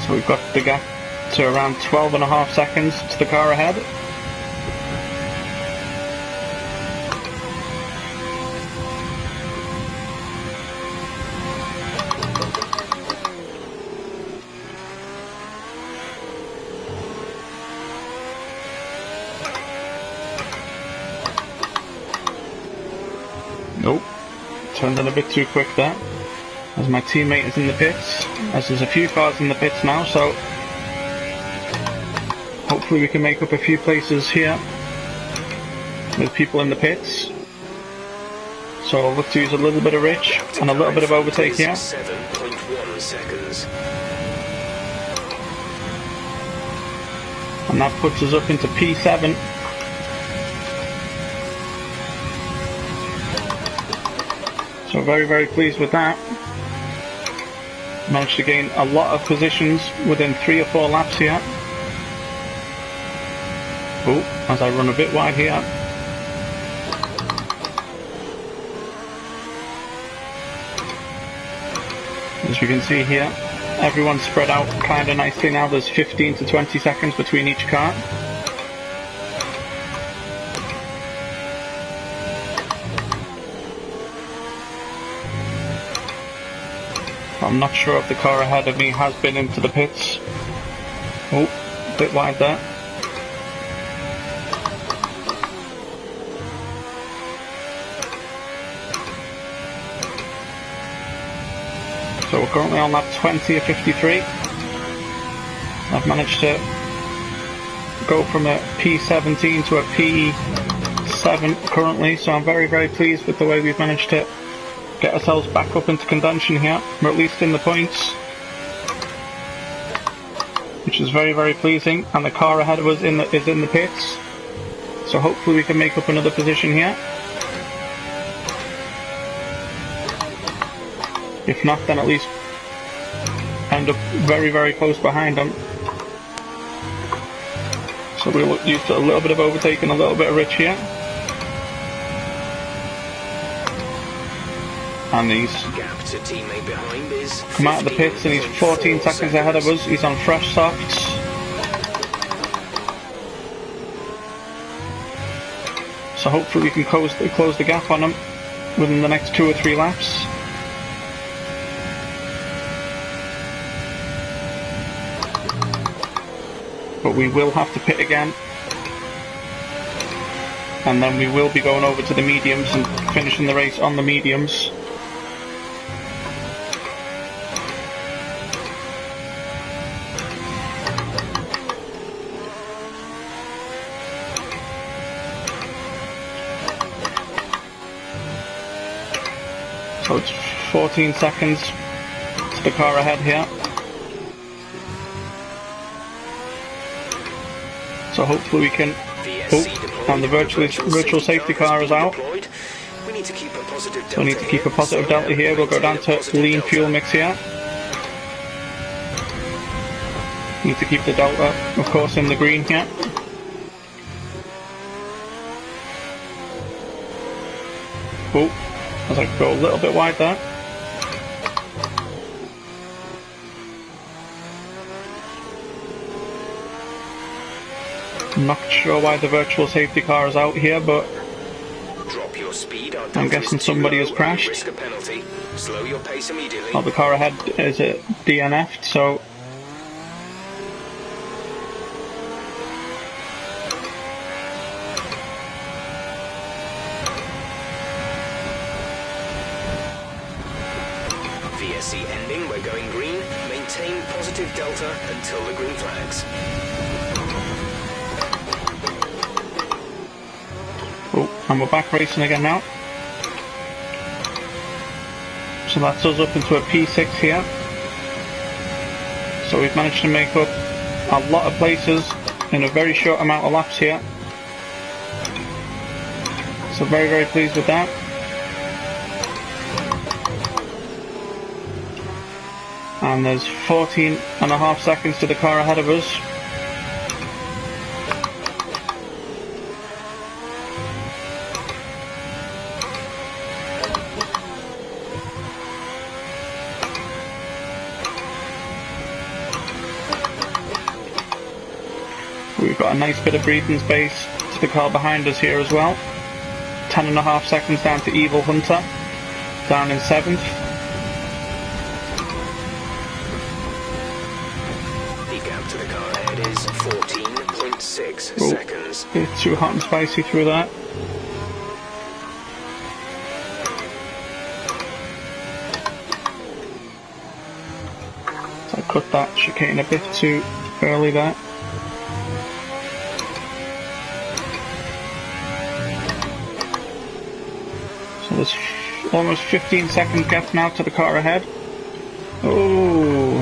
So we've got the gap to around 12.5 seconds to the car ahead. Nope, turned in a bit too quick there. As my teammate is in the pits, as there's a few cars in the pits now, so hopefully we can make up a few places here with people in the pits. So I'll look to use a little bit of rich and a little bit of overtake here. 7.1 seconds. And that puts us up into P7. So very, very pleased with that. Managed to gain a lot of positions within 3 or 4 laps here. Oh, as I run a bit wide here. As we can see here, everyone's spread out kind of nicely now. There's 15 to 20 seconds between each car. I'm not sure if the car ahead of me has been into the pits. Oh, a bit wide there. So we're currently on lap 20 of 53. I've managed to go from a P17 to a P7 currently, so I'm very, very pleased with the way we've managed to get ourselves back up into contention here, or at least in the points, which is very, very pleasing. And the car ahead of us is in the pits, so hopefully we can make up another position here. If not, then at least end up very, very close behind them. So we'll use a little bit of overtake and a little bit of rich here. And he's come out of the pits and he's 14 seconds ahead of us. He's on fresh softs. So hopefully we can close the gap on him within the next 2 or 3 laps. but we will have to pit again. And then we will be going over to the mediums and finishing the race on the mediums. So it's 14 seconds to the car ahead here. So hopefully we can... Oh, and the virtual safety car is out. So we need to keep a positive delta here. We'll go down to lean fuel mix here. Need to keep the delta, of course, in the green here. Oh, I was like, go a little bit wide there. I'm not sure why the virtual safety car is out here, but I'm guessing somebody has crashed. Oh, the car ahead is DNF'd, so... VSC ending, we're going green. Maintain positive delta until the green flags. Oh, and we're back racing again now. So that's us up into a P6 here. So we've managed to make up a lot of places in a very short amount of laps here. So very, very pleased with that. And there's 14.5 seconds to the car ahead of us. We've got a nice bit of breathing space to the car behind us here as well. 10.5 seconds down to Evil Hunter, down in 7th. The gap to the car ahead is 14.6 seconds. It's too hot and spicy through that. So I cut that chicane a bit too early there. So there's almost 15 seconds gap now to the car ahead. Oh,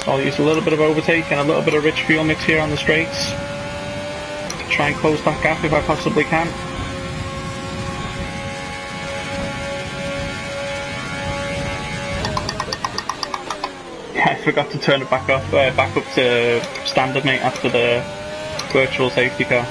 so I'll use a little bit of overtake and a little bit of rich fuel mix here on the straights. Try and close that gap if I possibly can. Yeah, I forgot to turn it back up to standard, mate, after the virtual safety car.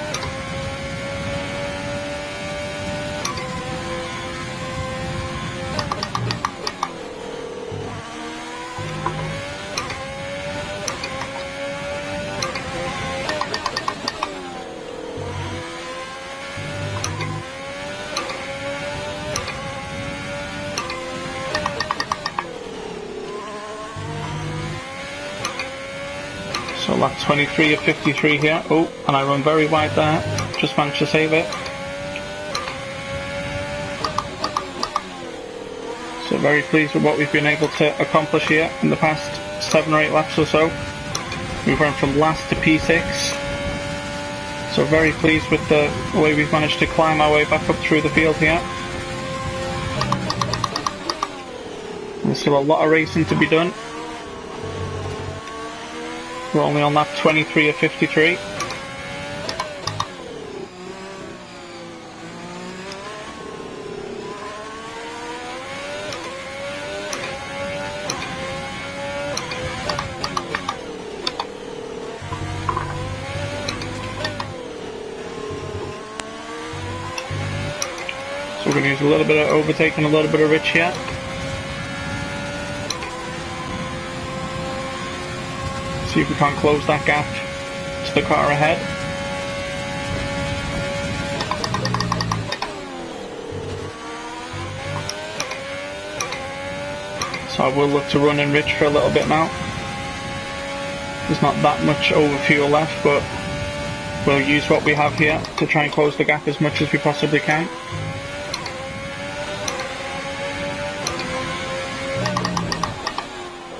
So lap 23 of 53 here. Oh, and I run very wide there. Just managed to save it. So very pleased with what we've been able to accomplish here in the past 7 or 8 laps or so. We've run from last to P6. So very pleased with the way we've managed to climb our way back up through the field here. There's still a lot of racing to be done. We're only on lap 23 of 53. So we're going to use a little bit of overtake and a little bit of rich here. See if we can't close that gap to the car ahead. So I will look to run in rich for a little bit now. There's not that much over fuel left, but we'll use what we have here to try and close the gap as much as we possibly can.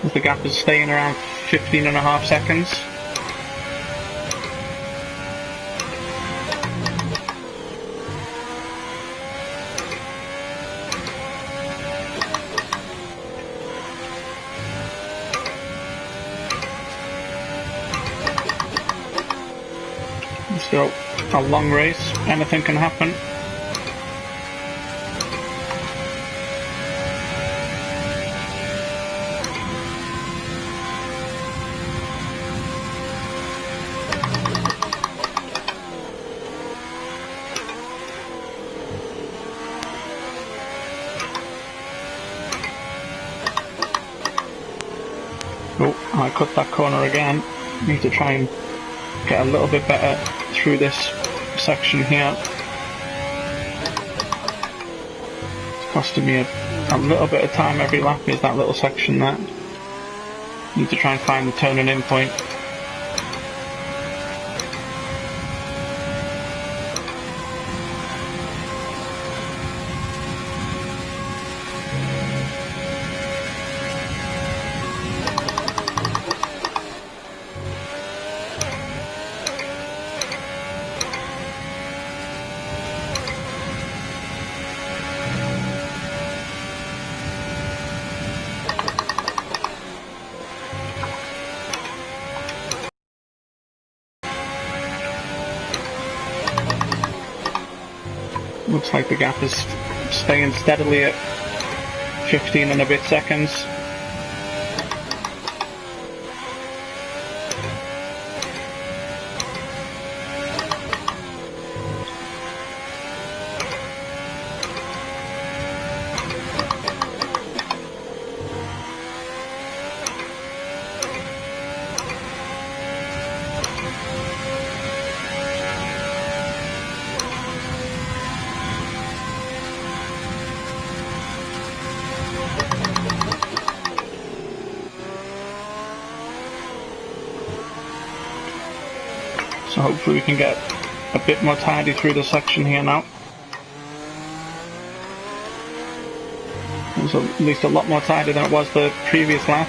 As the gap is staying around 15.5 seconds. Still a long race, anything can happen. Oh, I cut that corner again. Need to try and get a little bit better through this section here. It's costing me a little bit of time every lap, is that little section there. Need to try and find the turning in point. Looks like the gap is staying steadily at 15 and a bit seconds. So hopefully we can get a bit more tidy through the section here now. It's at least a lot more tidy than it was the previous lap.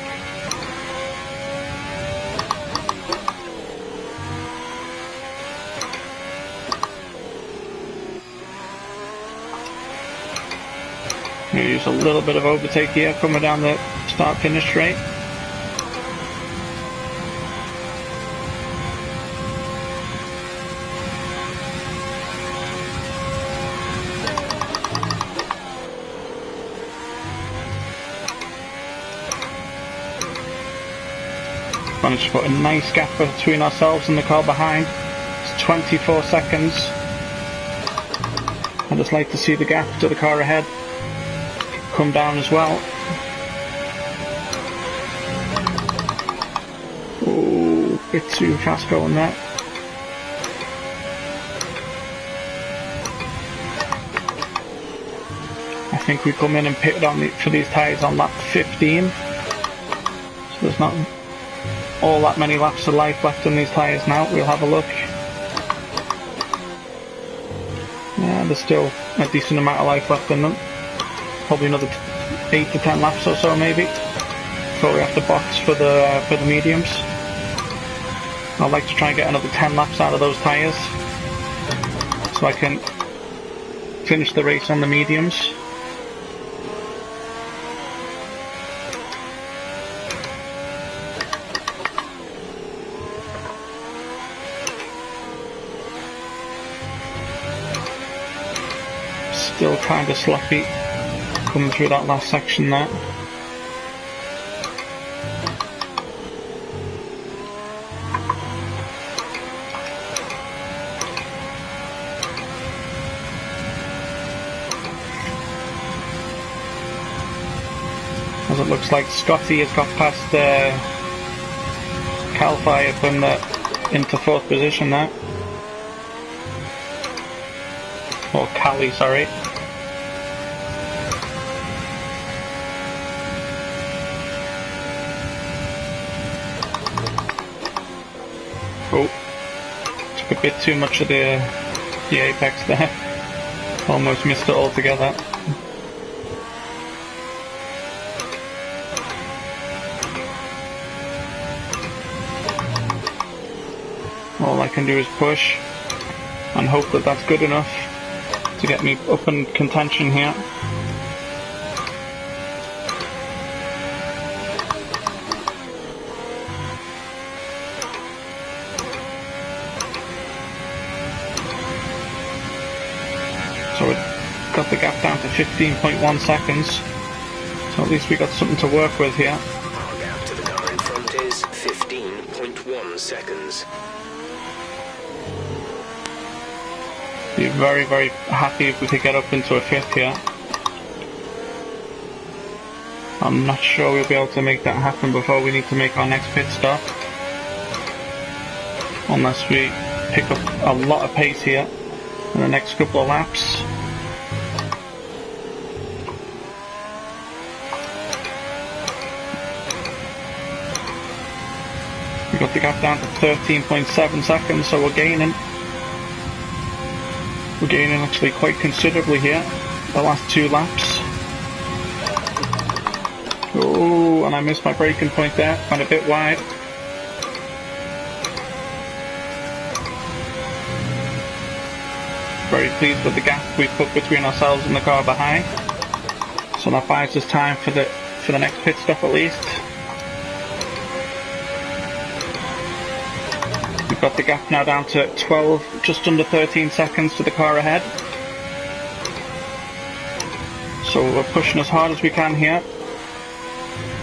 We use a little bit of overtake here coming down the start-finish straight. Managed to put a nice gap between ourselves and the car behind. It's 24 seconds. I just like to see the gap to the car ahead come down as well. Oh, a bit too fast going there. I think we come in and pitted on for these tyres on lap 15. So there's not all that many laps of life left in these tyres now. We'll have a look. Yeah, there's still a decent amount of life left in them. Probably another 8 to 10 laps or so maybe before we have to box for the mediums. I'd like to try and get another 10 laps out of those tyres so I can finish the race on the mediums. Still kind of sloppy coming through that last section there. As it looks like Scotty has got past Calfire into 4th position there. Or Cali, sorry. Oh, took a bit too much of the apex there. Almost missed it altogether. All I can do is push and hope that that's good enough to get me up in contention here. So it got the gap down to 15.1 seconds. So at least we got something to work with here. Our gap to the car in front is 15.1 seconds. Be very, very happy if we could get up into a fifth here. I'm not sure we'll be able to make that happen before we need to make our next pit stop. Unless we pick up a lot of pace here in the next couple of laps. We got the gap down to 13.7 seconds, so we're gaining. We're gaining actually quite considerably here, the last 2 laps. Oh, and I missed my braking point there, went a bit wide. Very pleased with the gap we put between ourselves and the car behind. So that buys us time for the next pit stop at least. We've got the gap now down to 12, just under 13 seconds to the car ahead. So we're pushing as hard as we can here,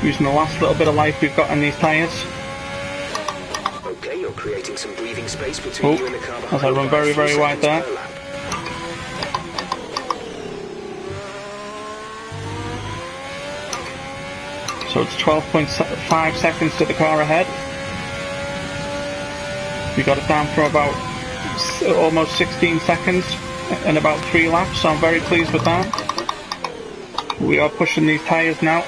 using the last little bit of life we've got in these tyres. Okay, you're creating some breathing space between you and the car behind. As I run very, very wide there. So it's 12.5 seconds to the car ahead. We got it down for about almost 16 seconds in about 3 laps, so I'm very pleased with that. We are pushing these tyres now.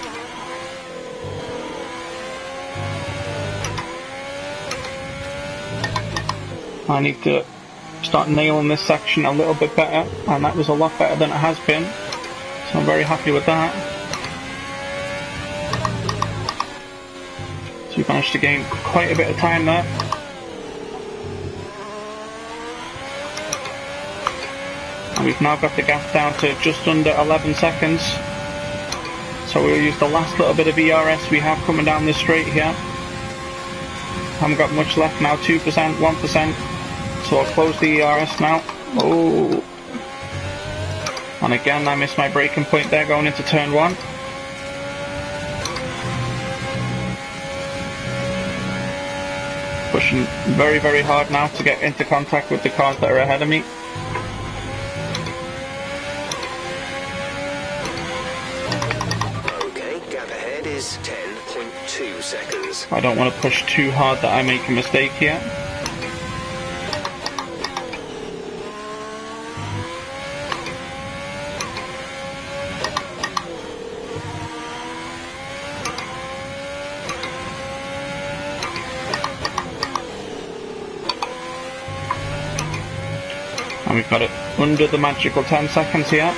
I need to start nailing this section a little bit better, and that was a lot better than it has been, so I'm very happy with that. So we managed to gain quite a bit of time there. And we've now got the gap down to just under 11 seconds. So we'll use the last little bit of ERS we have coming down this straight here. Haven't got much left now, 2%, 1%. So I'll close the ERS now. Oh. And again, I missed my braking point there going into turn 1. Pushing very, very hard now to get into contact with the cars that are ahead of me. Is 10.2 seconds. I don't want to push too hard that I make a mistake here. And we've got it under the magical 10 seconds here.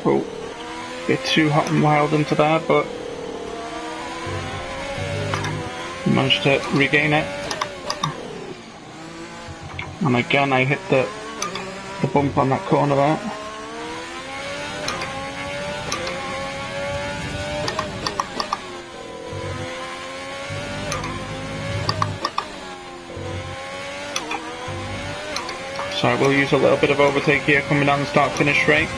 Oh, a bit too hot and wild into there, but managed to regain it. And again, I hit the bump on that corner there. So I will use a little bit of overtake here coming down the start-finish straight.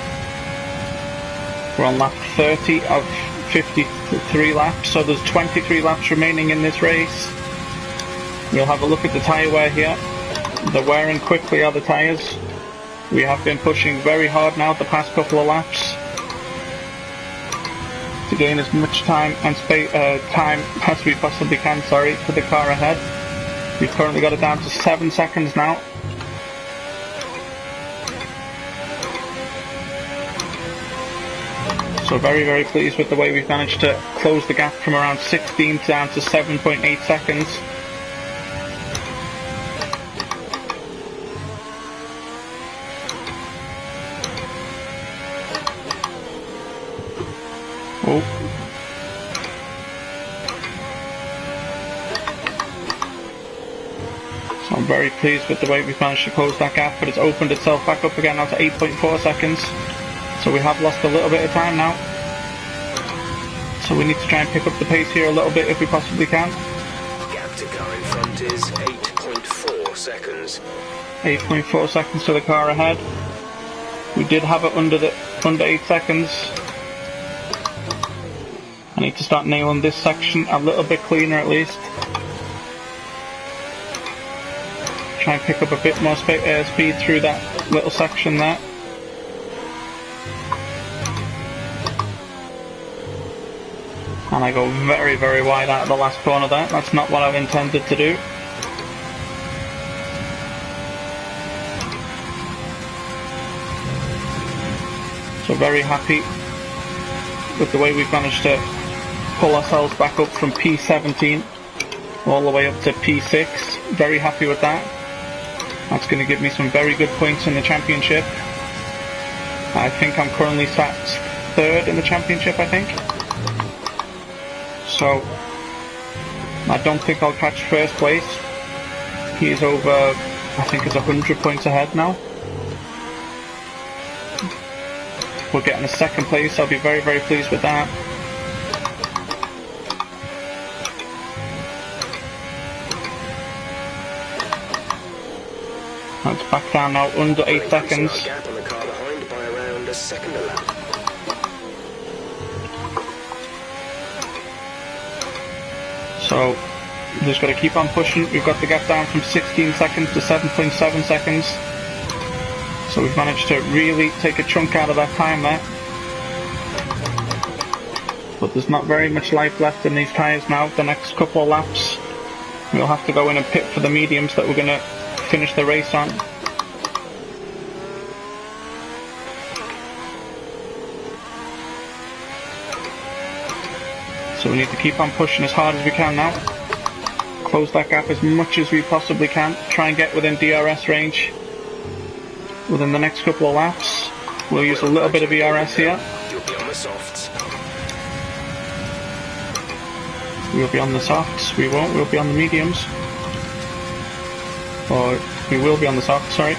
We're on lap 30 of 53 laps, so there's 23 laps remaining in this race. We'll have a look at the tyre wear here. They're wearing quickly, are the tyres. We have been pushing very hard now the past couple of laps to gain as much time and time as we possibly can, for the car ahead. We've currently got it down to 7 seconds now. So very, very pleased with the way we've managed to close the gap from around 16 down to 7.8 seconds. Oh. So I'm very pleased with the way we've managed to close that gap, but it's opened itself back up again now to 8.4 seconds. So we have lost a little bit of time now. So we need to try and pick up the pace here a little bit if we possibly can. Gap to car in front is 8.4 seconds. 8.4 seconds to the car ahead. We did have it under 8 seconds. I need to start nailing this section a little bit cleaner at least. Try and pick up a bit more speed through that little section there. And I go very, very wide out of the last corner there. That's not what I've intended to do. So very happy with the way we've managed to pull ourselves back up from P17 all the way up to P6. Very happy with that. That's going to give me some very good points in the championship. I think I'm currently sat 3rd in the championship, I think. So I don't think I'll catch 1st place. He's over, I think it's 100 points ahead now. We're getting a 2nd place. I'll be very, very pleased with that. That's back down now under 8 seconds. Gap on the car behind by around a second a lap. So I'm just got to keep on pushing. We've got the gap down from 16 seconds to 7.7 seconds. So we've managed to really take a chunk out of that time there. But there's not very much life left in these tyres now. The next couple of laps we'll have to go in and pit for the mediums that we're going to finish the race on. So we need to keep on pushing as hard as we can now. Close that gap as much as we possibly can. Try and get within DRS range within the next couple of laps. We'll use a little bit of ERS here. You'll be on the softs. We'll be on the softs. We won't. We'll be on the mediums. Or we will be on the softs, sorry.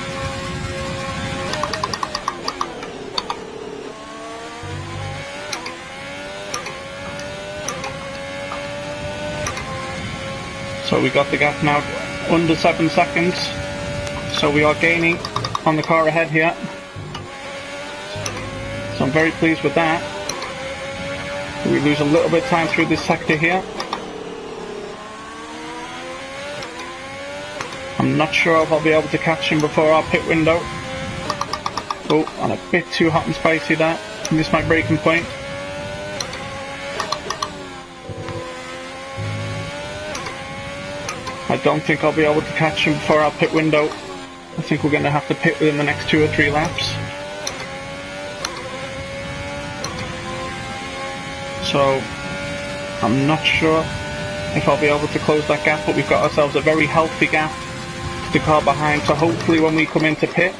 So we got the gap now under 7 seconds. So we are gaining on the car ahead here. So I'm very pleased with that. We lose a little bit of time through this sector here. I'm not sure if I'll be able to catch him before our pit window. Oh, and a bit too hot and spicy there. Missed my braking point. I don't think I'll be able to catch him before our pit window. I think we're going to have to pit within the next 2 or 3 laps. So I'm not sure if I'll be able to close that gap, but we've got ourselves a very healthy gap to the car behind. So hopefully when we come into pit,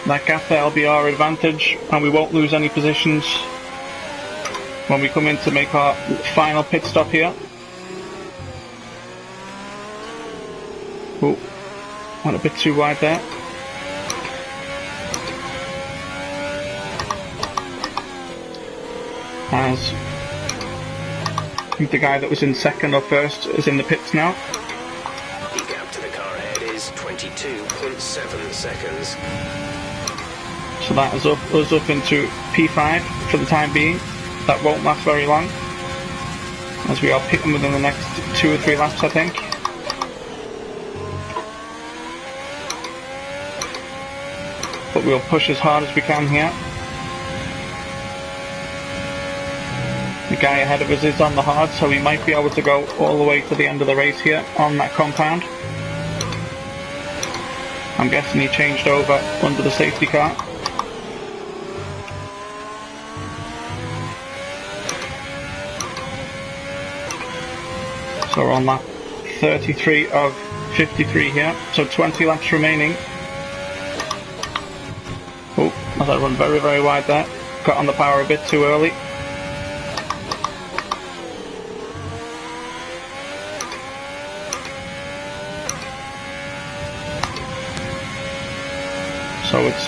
that gap there will be our advantage and we won't lose any positions when we come in to make our final pit stop here. Oh, went a bit too wide there. As I think the guy that was in 2nd or 1st is in the pits now. The gap to the car ahead is 22.7 seconds. So that is us up into P5 for the time being. That won't last very long, as we are pitting within the next 2 or 3 laps, I think. But we'll push as hard as we can here. The guy ahead of us is on the hard, so we might be able to go all the way to the end of the race here on that compound. I'm guessing he changed over under the safety car. So we're on lap 33 of 53 here, so 20 laps remaining. Oh, as I run very, very wide there. Got on the power a bit too early. So it's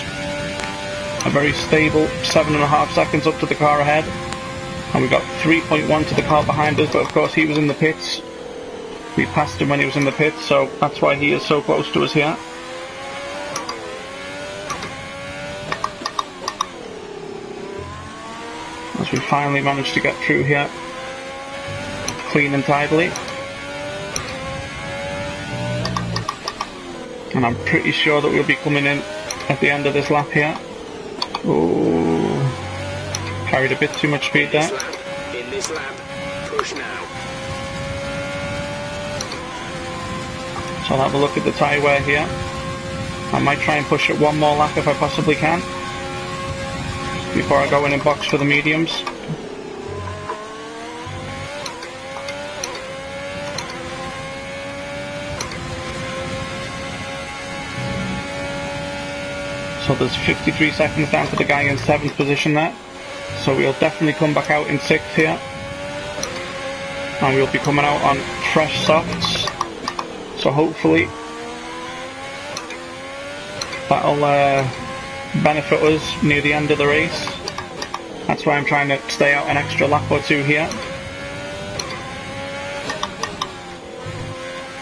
a very stable 7.5 seconds up to the car ahead. And we got 3.1 to the car behind us, but of course he was in the pits. We passed him when he was in the pits, so that's why he is so close to us here. As we finally managed to get through here clean and tidily. And I'm pretty sure that we'll be coming in at the end of this lap here. Oh, carried a bit too much speed there. In this lap, push now. So I'll have a look at the tyre wear here. I might try and push it one more lap if I possibly can, before I go in and box for the mediums. So there's 53 seconds down to the guy in 7th position there. So we'll definitely come back out in 6th here. And we'll be coming out on fresh softs. So hopefully that'll benefit us near the end of the race. That's why I'm trying to stay out an extra lap or two here.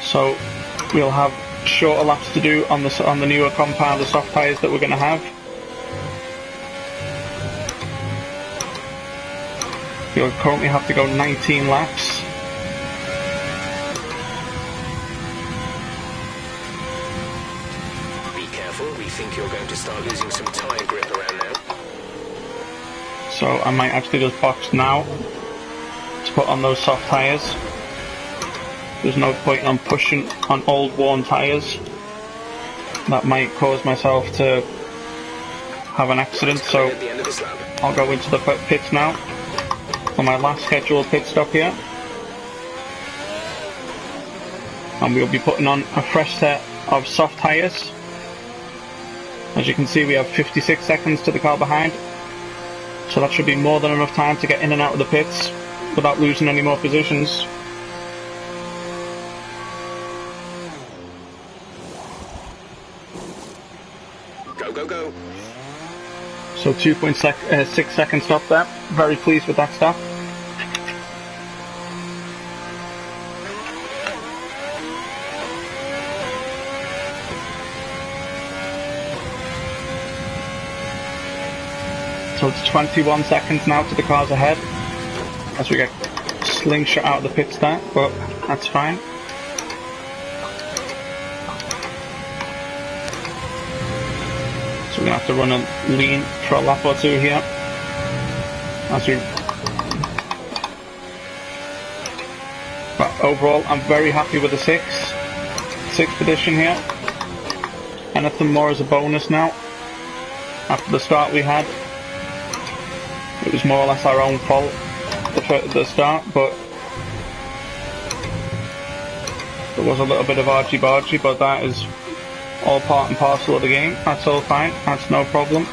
So we'll have shorter laps to do on the newer compound, the soft tyres that we're going to have. We'll currently have to go 19 laps. Be careful, we think you're going to start losing some tyre grip around now. So I might actually just box now to put on those soft tyres. There's no point on pushing on old worn tyres. That might cause myself to have an accident, so I'll go into the pits now for my last scheduled pit stop here. And we'll be putting on a fresh set of soft tyres. As you can see, we have 56 seconds to the car behind. So that should be more than enough time to get in and out of the pits without losing any more positions. Go, go, go. So 2.6 second stop there. Very pleased with that stop. So it's 21 seconds now to the cars ahead as we get slingshot out of the pits there, but that's fine. So we're going to have to run a lean for a lap or two here. But overall, I'm very happy with the sixth position here. Anything more is a bonus now. After the start we had, it was more or less our own fault at the start, but there was a little bit of argy-bargy, but that is all part and parcel of the game. That's all fine, that's no problem.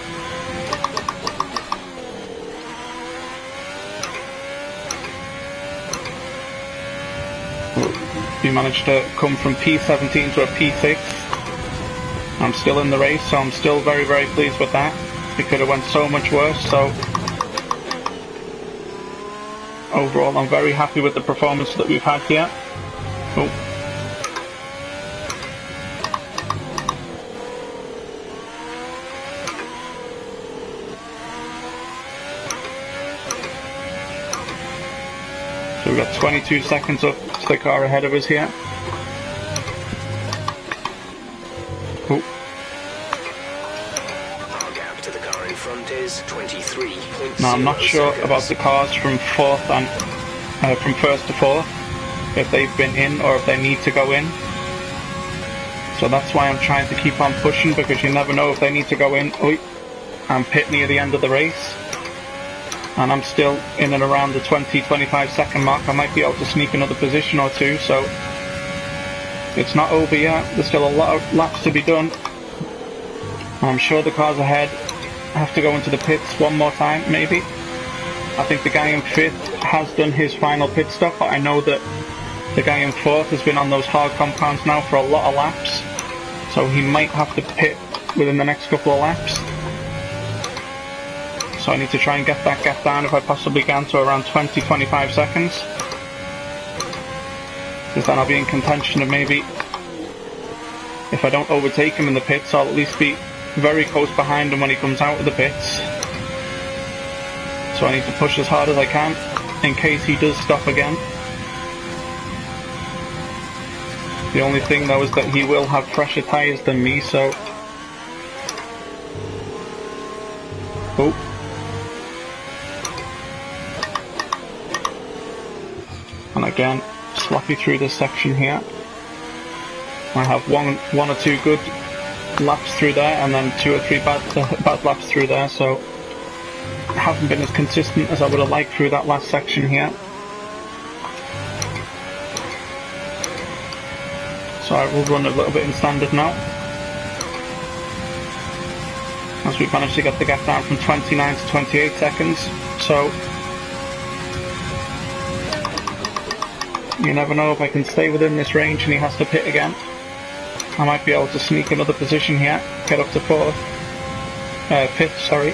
We managed to come from P17 to a P6. I'm still in the race, so I'm still very, very pleased with that. It could have went so much worse, so overall I'm very happy with the performance that we've had here. Oh. So we've got 22 seconds up to the car ahead of us here. Oh. Our gap to the car in front is 23.0. Now I'm not sure about the cars from fourth and from first to fourth, if they've been in or if they need to go in. So that's why I'm trying to keep on pushing, because you never know if they need to go in and pit near the end of the race. and I'm still in and around the 20-25 second mark. I might be able to sneak another position or two, so it's not over yet. There's still a lot of laps to be done. I'm sure the cars ahead have to go into the pits one more time, maybe. I think the guy in 5th has done his final pit stop, but I know that the guy in 4th has been on those hard compounds now for a lot of laps, so he might have to pit within the next couple of laps. So I need to try and get that gap down if I possibly can to around 20-25 seconds, because then I'll be in contention of maybe, if I don't overtake him in the pits, I'll at least be very close behind him when he comes out of the pits. So I need to push as hard as I can in case he does stop again. The only thing though is that he will have fresher tyres than me, so... Oh. And again, sloppy through this section here. I have one or two good laps through there, and then 2 or 3 bad laps through there, so I haven't been as consistent as I would have liked through that last section here. So I will run a little bit in standard now, as we've managed to get the gap down from 29 to 28 seconds. So you never know, if I can stay within this range and he has to pit again, I might be able to sneak another position here, get up to 5th, sorry.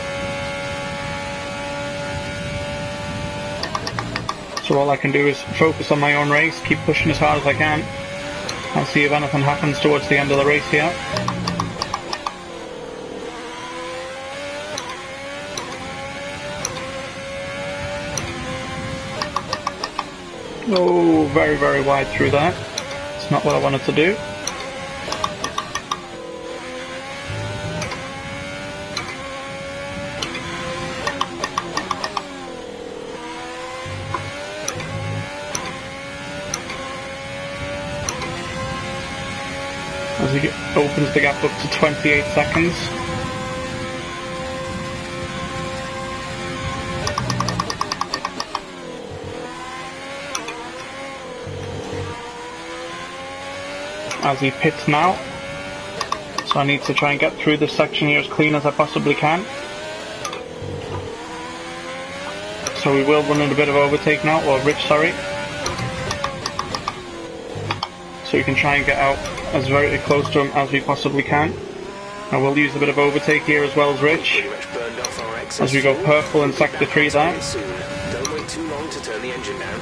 So all I can do is focus on my own race, keep pushing as hard as I can, and see if anything happens towards the end of the race here. Oh, very, very wide through there. It's not what I wanted to do. As he opens the gap up to 28 seconds. As he pits now, so I need to try and get through this section here as clean as I possibly can. So we will run in a bit of overtake now, or Rich, sorry. So we can try and get out as very close to him as we possibly can. I will use a bit of overtake here as well as Rich, as we go purple in sector 3 there. Don't wait too long to turn the engine down.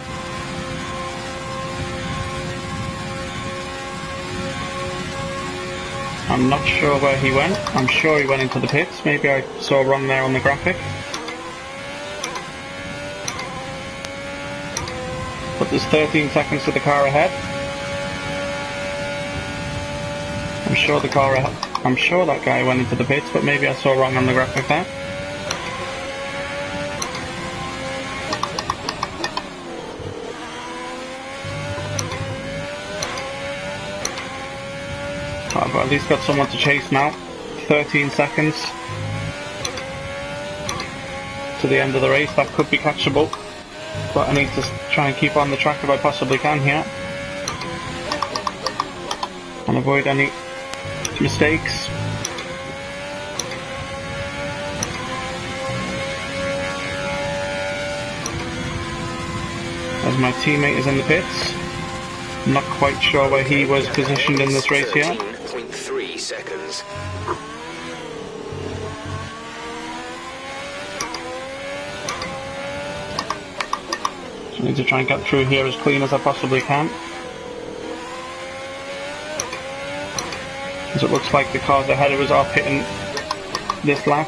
I'm not sure where he went. I'm sure he went into the pits. Maybe I saw wrong there on the graphic. But there's 13 seconds to the car ahead. I'm sure that guy went into the pits, but maybe I saw wrong on the graphic there. I've at least got someone to chase now. 13 seconds to the end of the race. That could be catchable, but I need to try and keep on the track if I possibly can here, and avoid any mistakes. As my teammate is in the pits, I'm not quite sure where he was positioned in this race here. 13.3 seconds. So I need to try and get through here as clean as I possibly can, as it looks like the cars ahead of us are pitting this lap.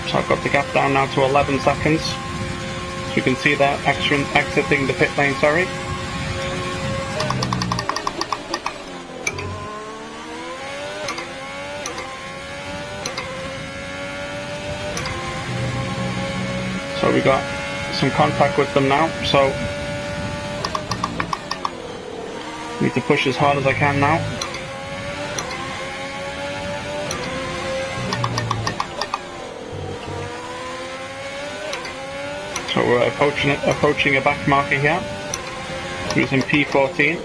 So I've got the gap down now to 11 seconds. So you can see that exiting the pit lane, sorry. So we got some contact with them now, so Need to push as hard as I can now. So we're approaching a back marker here, using P14.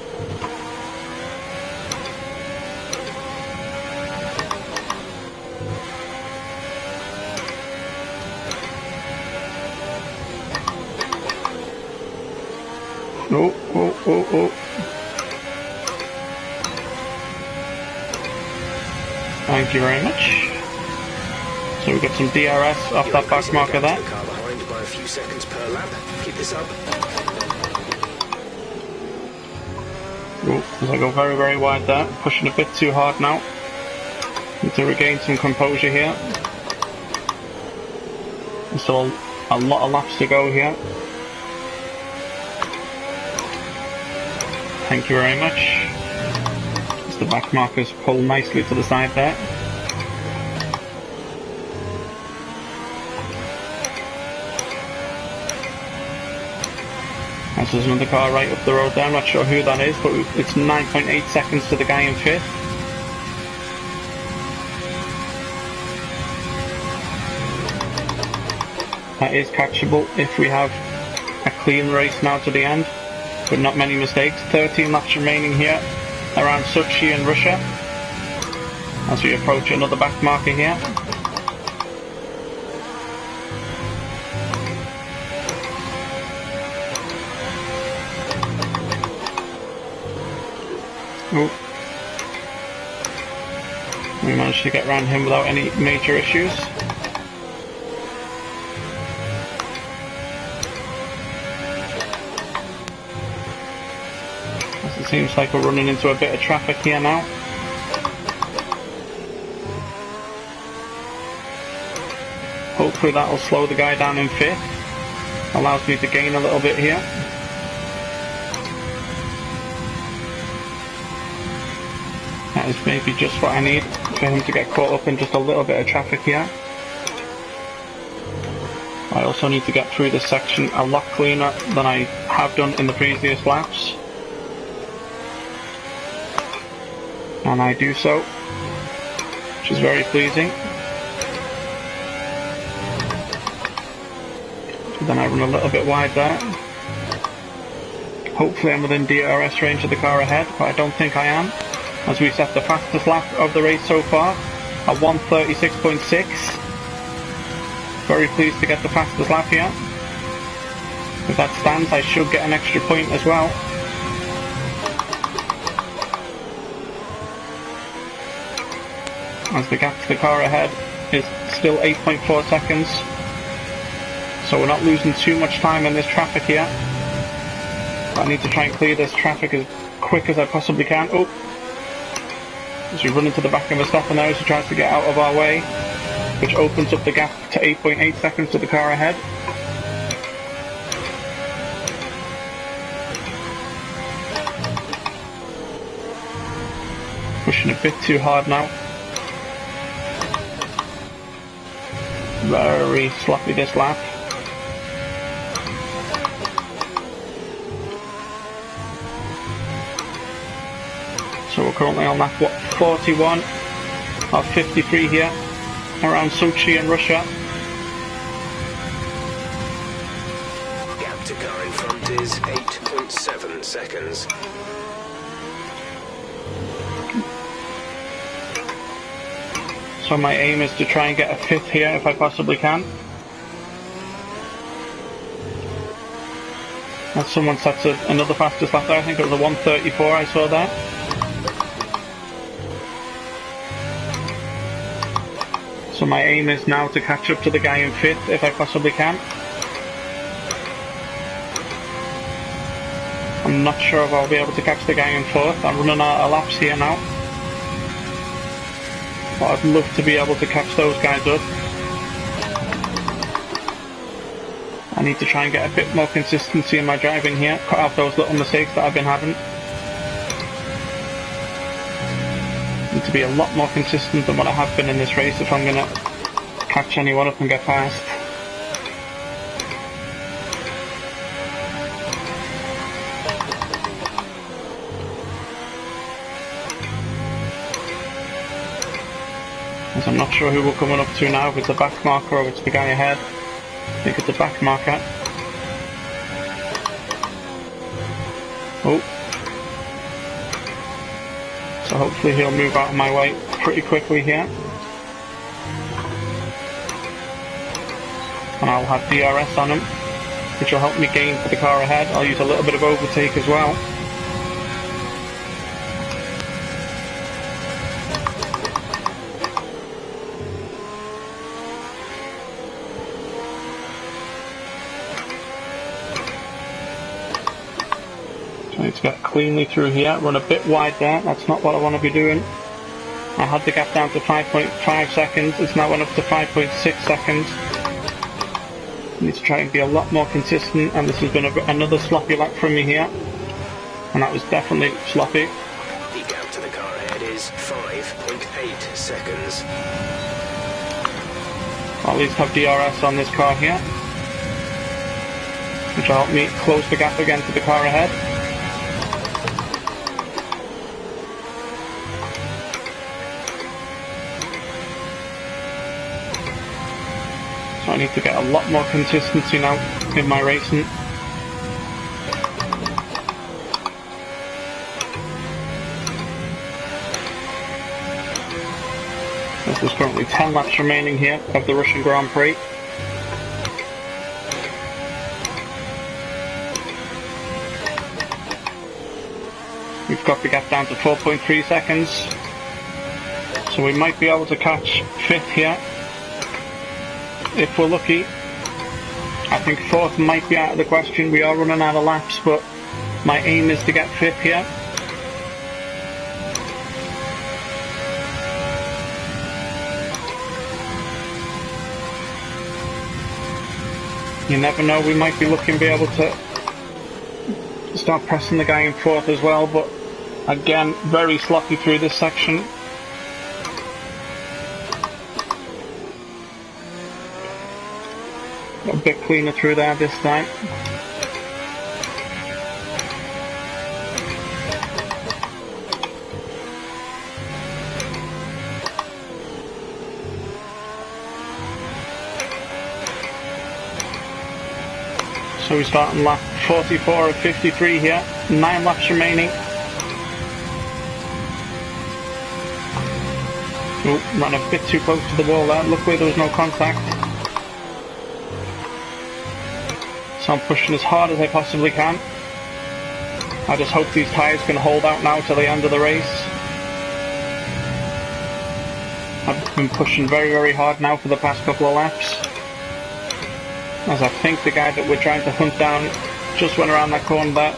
Oh. Thank you very much. So we've got some DRS off that back marker there. By a few seconds per lap. Keep this up. As I go very, very wide there, pushing a bit too hard now. Need to regain some composure here. There's still a lot of laps to go here. Thank you very much. As the back markers pull nicely to the side there. There's another car right up the road there, I'm not sure who that is, but it's 9.8 seconds to the guy in 5th. That is catchable if we have a clean race now to the end, with not many mistakes. 13 laps remaining here around Sochi and Russia, as we approach another back marker here. We managed to get around him without any major issues. As it seems like we're running into a bit of traffic here now. Hopefully that will slow the guy down in 5th. Allows me to gain a little bit here. That is maybe just what I need for him to get caught up in just a little bit of traffic here. I also need to get through this section a lot cleaner than I have done in the previous laps. And I do so, which is very pleasing. So then I run a little bit wide there. Hopefully I'm within DRS range of the car ahead, but I don't think I am, as we set the fastest lap of the race so far at 1:36.6. Very pleased to get the fastest lap here. If that stands, I should get an extra point as well. As the gap to the car ahead is still 8.4 seconds. So we're not losing too much time in this traffic here. I need to try and clear this traffic as quick as I possibly can. Oh! As we run into the back of Verstappen there as he tries to get out of our way, which opens up the gap to 8.8 seconds to the car ahead. Pushing a bit too hard now. Very sloppy this lap. So we're currently on lap 41 of 53 here, around Sochi in Russia. Gap to car in front is 8.7 seconds. So my aim is to try and get a 5th here if I possibly can. As someone sets another fastest lap there, I think it was a 1:34 I saw there. So my aim is now to catch up to the guy in 5th if I possibly can. I'm not sure if I'll be able to catch the guy in 4th. I'm running out of laps here now. But I'd love to be able to catch those guys up. I need to try and get a bit more consistency in my driving here, cut out those little mistakes that I've been having. Need to be a lot more consistent than what I have been in this race if I'm going to catch anyone up and get past. Because I'm not sure who we're coming up to now, if it's a back marker or if it's the guy ahead. I think it's a back marker. Oh. So hopefully he'll move out of my way pretty quickly here. And I'll have DRS on him, which will help me gain for the car ahead. I'll use a little bit of overtake as well. So I need to get cleanly through here, run a bit wide there, that's not what I want to be doing. I had the gap down to 5.5 seconds, it's now went up to 5.6 seconds. I need to try and be a lot more consistent, and this has been another sloppy lap from me here. And that was definitely sloppy. The gap to the car ahead is 5.8 seconds. I'll at least have DRS on this car here, which will help me close the gap again to the car ahead. So I need to get a lot more consistency now in my racing. There's currently 10 laps remaining here of the Russian Grand Prix. We've got the gap down to 4.3 seconds. So we might be able to catch 5th here. If we're lucky. I think 4th might be out of the question. We are running out of laps, but my aim is to get 5th here. You never know, we might be looking to be able to start pressing the guy in 4th as well, but again, very sloppy through this section. A bit cleaner through there this time. So we start on lap 44 of 53 here, 9 laps remaining. Oh, ran a bit too close to the wall there, luckily there was no contact. So I'm pushing as hard as I possibly can. I just hope these tyres can hold out now till the end of the race. I've been pushing very, very hard now for the past couple of laps, as I think the guy that we're trying to hunt down just went around that corner there.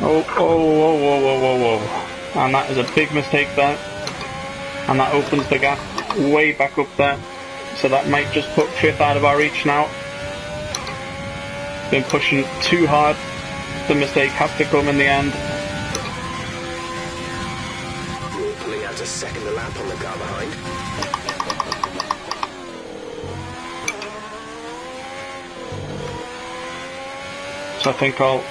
Oh, and that is a big mistake there, and that opens the gap way back up there, so that might just put 5th out of our reach now. Been pushing too hard, the mistake has to come in the end. We're pulling out a second lap on the car behind. So I think I'll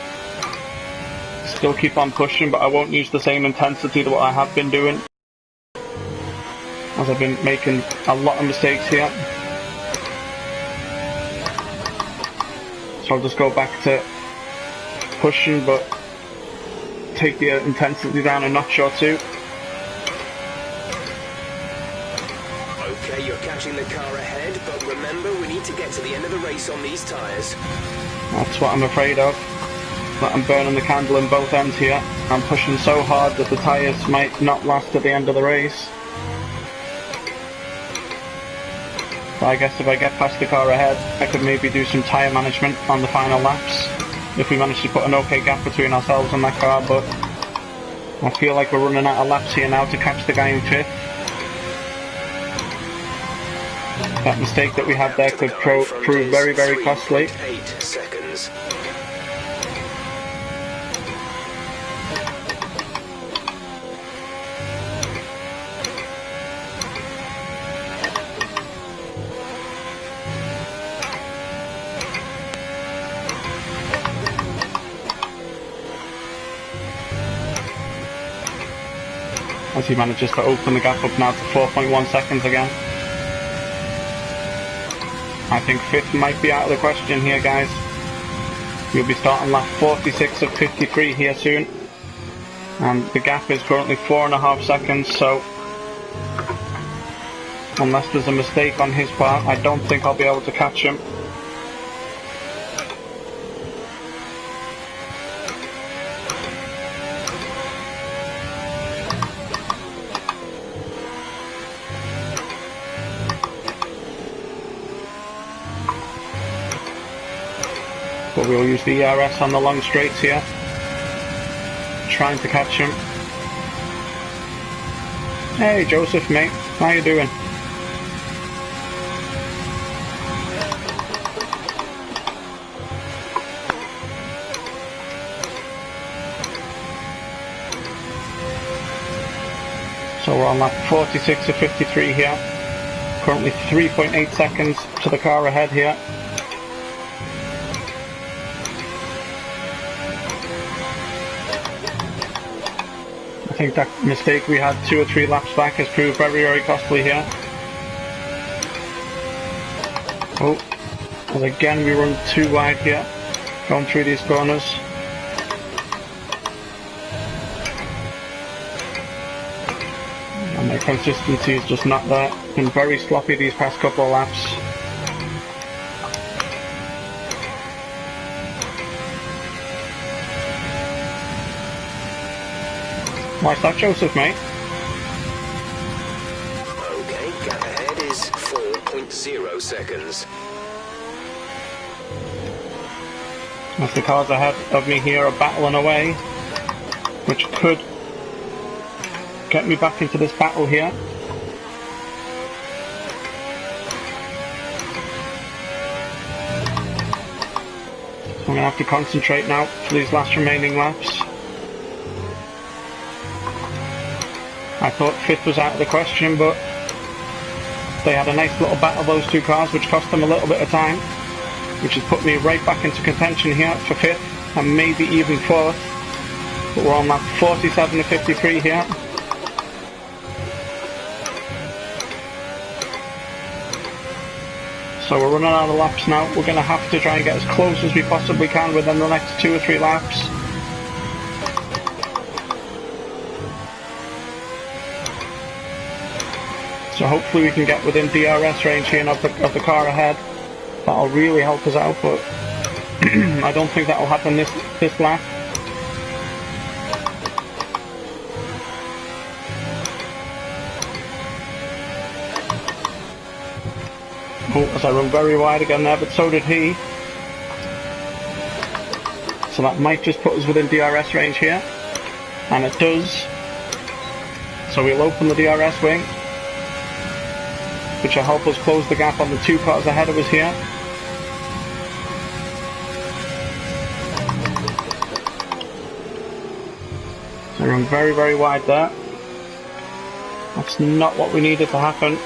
still keep on pushing, but I won't use the same intensity to what I have been doing, as I've been making a lot of mistakes here. So I'll just go back to pushing, but take the intensity down a notch or two. Okay, you're catching the car ahead, but remember, we need to get to the end of the race on these tyres. That's what I'm afraid of. But I'm burning the candle in both ends here. I'm pushing so hard that the tyres might not last to the end of the race. But I guess if I get past the car ahead, I could maybe do some tyre management on the final laps, if we manage to put an okay gap between ourselves and that car, but I feel like we're running out of laps here now to catch the guy in 5th. That mistake that we had there could prove very, very costly. 8 seconds. as he manages to open the gap up now to 4.1 seconds again. I think 5th might be out of the question here, guys. We'll be starting lap 46 of 53 here soon. And the gap is currently 4.5 seconds, so unless there's a mistake on his part, I don't think I'll be able to catch him. But we'll use the ERS on the long straights here, trying to catch him. Hey Joseph, mate, how you doing? So we're on lap 46 of 53 here. Currently 3.8 seconds to the car ahead here. I think that mistake we had 2 or 3 laps back has proved very, very costly here. Oh, and again we run too wide here, going through these corners. And my consistency is just not there. Been very sloppy these past couple of laps. Why's that, Joseph, mate? Okay, gap ahead is 4.0 seconds. As the cars ahead of me here are battling away, which could get me back into this battle here. So I'm going to have to concentrate now for these last remaining laps. I thought 5th was out of the question, but they had a nice little battle, those 2 cars, which cost them a little bit of time, which has put me right back into contention here for 5th, and maybe even 4th. But we're on lap 47 to 53 here. So we're running out of laps now. We're going to have to try and get as close as we possibly can within the next 2 or 3 laps. So hopefully we can get within DRS range here of the car ahead. That'll really help us out, but I don't think that'll happen this lap. Oh, as I run very wide again there, but so did he. So that might just put us within DRS range here. And it does. So we'll open the DRS wing, which will help us close the gap on the 2 cars ahead of us here. So run very, very wide there. That's not what we needed to happen.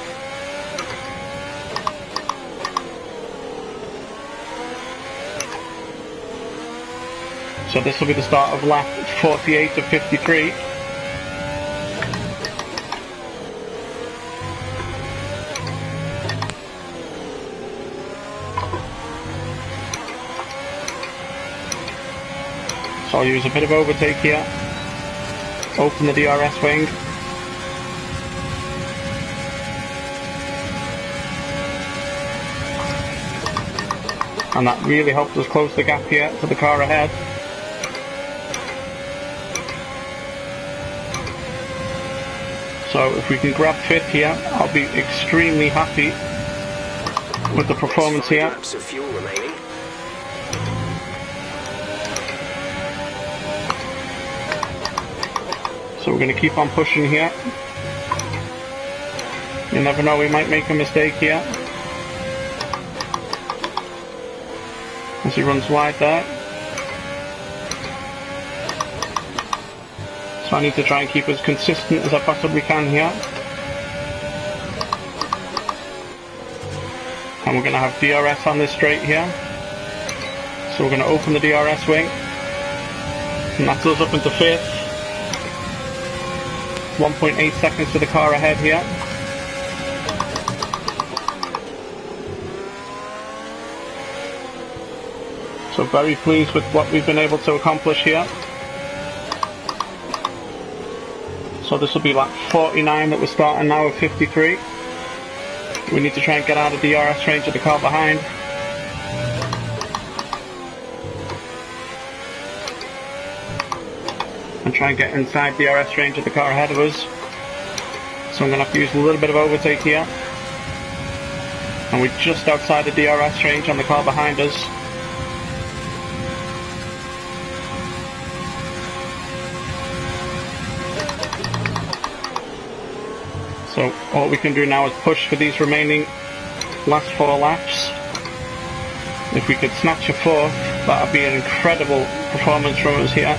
So this will be the start of lap 48 of 53. So I'll use a bit of overtake here, open the DRS wing, and that really helped us close the gap here to the car ahead. So if we can grab 5th here, I'll be extremely happy with the performance here. Laps of fuel remaining. So we're going to keep on pushing here. You never know, we might make a mistake here. As he runs wide there. So I need to try and keep as consistent as I possibly can here. And we're going to have DRS on this straight here. So we're going to open the DRS wing. And that's us up into 5th. 1.8 seconds to the car ahead here. So very pleased with what we've been able to accomplish here. So this will be lap 49 that we're starting now with 53. We need to try and get out of the DRS range of the car behind. And try and get inside DRS range of the car ahead of us. So I'm going to have to use a little bit of overtake here. And we're just outside the DRS range on the car behind us. So all we can do now is push for these remaining last 4 laps. If we could snatch a 4th, that would be an incredible performance from us here.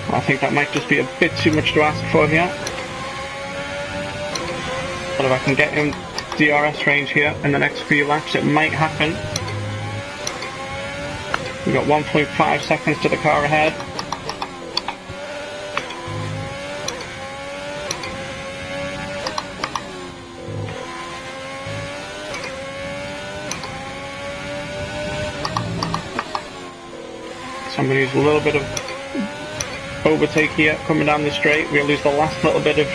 I think that might just be a bit too much to ask for here. But if I can get in DRS range here in the next few laps, it might happen. We've got 1.5 seconds to the car ahead. So I'm going to use a little bit of overtake here coming down the straight. We'll lose the last little bit of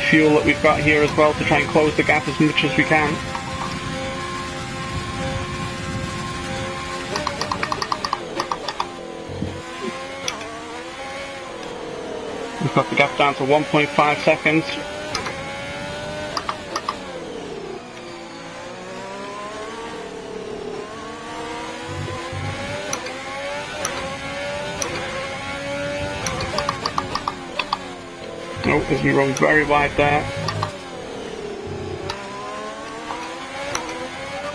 fuel that we've got here as well to try and close the gap as much as we can. We've got the gap down to 1.5 seconds. Oh, as we run very wide there.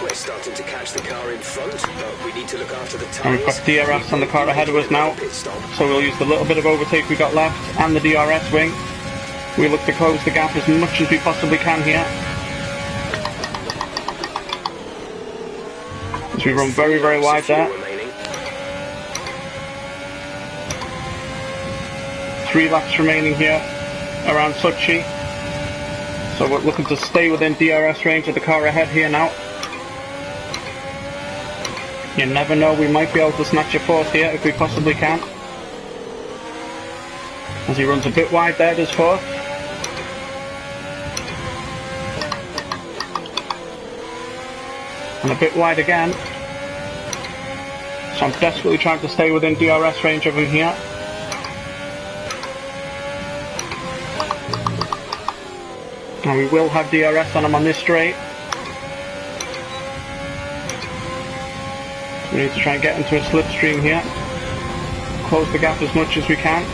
We're starting to catch the car in front, but we need to look after the tyres. And we've got DRS on the car ahead of us now. So we'll use the little bit of overtake we got left and the DRS wing. We look to close the gap as much as we possibly can here. As we run very, very wide there. 3 laps remaining here around Sochi. So we're looking to stay within DRS range of the car ahead here now. You never know, we might be able to snatch a 4th here if we possibly can. As he runs a bit wide there, does 4th. And a bit wide again. So I'm desperately trying to stay within DRS range of him here. And we will have DRS on him on this straight. So we need to try and get into a slipstream here. Close the gap as much as we can.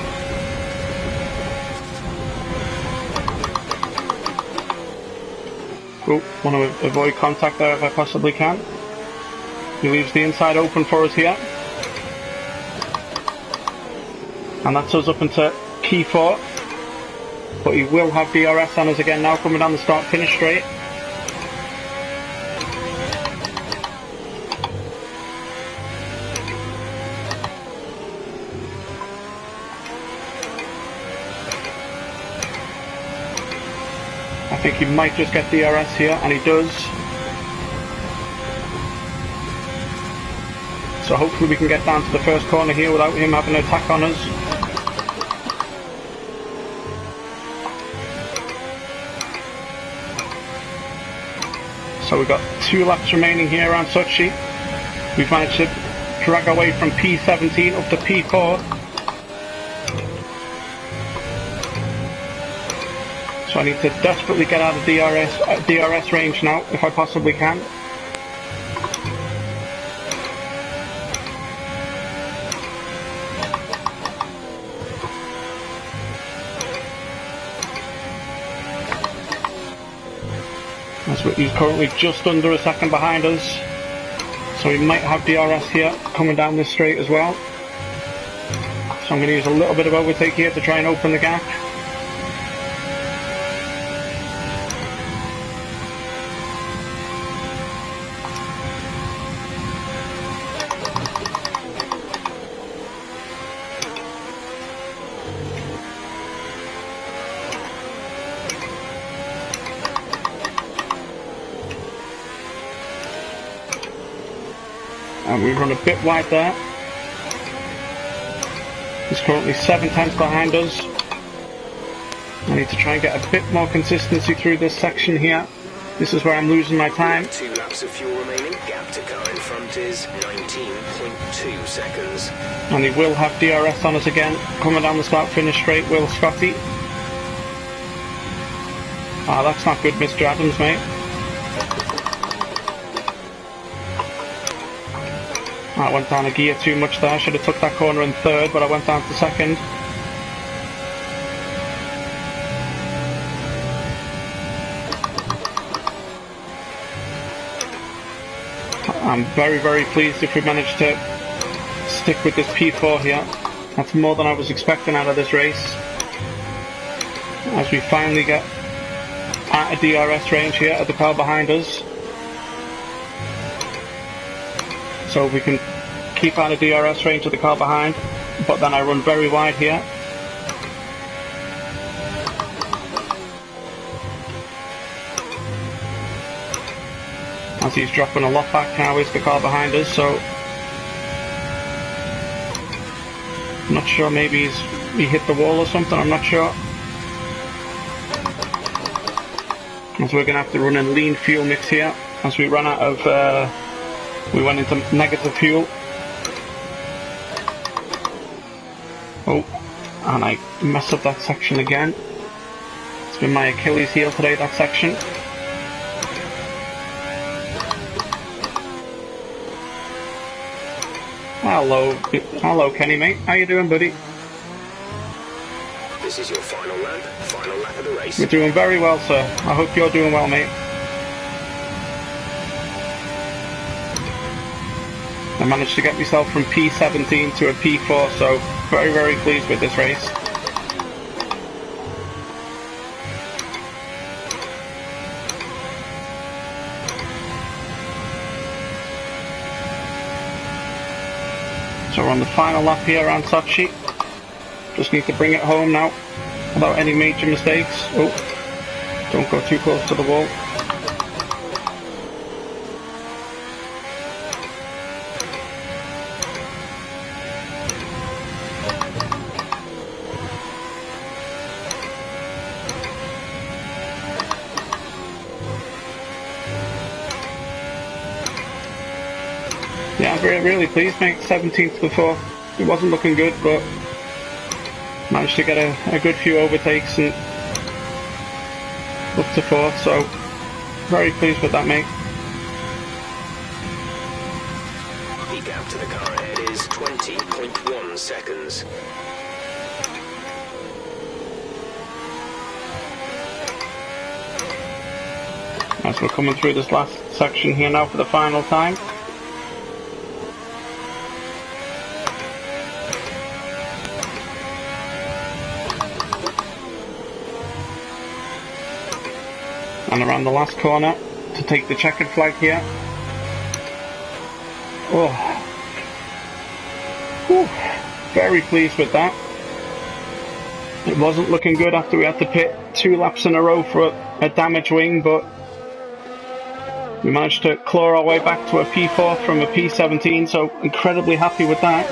Oh, want to avoid contact there if I possibly can. He leaves the inside open for us here. And that's us up into P4. But he will have DRS on us again now, coming down the start-finish straight. I think he might just get DRS here, and he does. So hopefully we can get down to the first corner here without him having an attack on us. So we've got 2 laps remaining here around Sochi. We've managed to drag our way from P17 up to P4. So I need to desperately get out of DRS range now, if I possibly can. He's currently just under a second behind us, so we might have DRS here coming down this straight as well. So I'm going to use a little bit of overtake here to try and open the gap. And we run a bit wide there. He's currently 7 tenths behind us. I need to try and get a bit more consistency through this section here. This is where I'm losing my time. 2 laps of fuel remaining. Gap to car in front is 19.2 seconds. And he will have DRS on us again. Coming down the start finish straight, Will Scotty. Ah, that's not good, Mr. Adams, mate. I went down a gear too much there. Should have took that corner in third, but I went down to second. I'm very, very pleased if we manage to stick with this P4 here. That's more than I was expecting out of this race. As we finally get out of DRS range here at the car behind us. So we can keep out of DRS range of the car behind, but then I run very wide here. As he's dropping a lot back now is the car behind us, so I'm not sure, maybe he hit the wall or something, I'm not sure. And so we're going to have to run a lean fuel mix here as we run out of we went into negative fuel. Oh, and I messed up that section again. It's been my Achilles heel today, that section. Hello Kenny mate, how you doing buddy? This is your final lap of the race. We're doing very well sir, I hope you're doing well mate. I managed to get myself from P17 to a P4, so very, very pleased with this race. So we're on the final lap here around Sochi. Just need to bring it home now without any major mistakes. Oh, don't go too close to the wall. Yeah, I'm really pleased, mate. 17th to 4th. It wasn't looking good, but managed to get a good few overtakes and up to 4th, so very pleased with that, mate. The gap to the car ahead is 20.1 seconds. As we're coming through this last section here now for the final time. And around the last corner to take the checkered flag here. Oh, whew. Very pleased with that. It wasn't looking good after we had to pit 2 laps in a row for a damaged wing, but we managed to claw our way back to a P4 from a P17, so incredibly happy with that.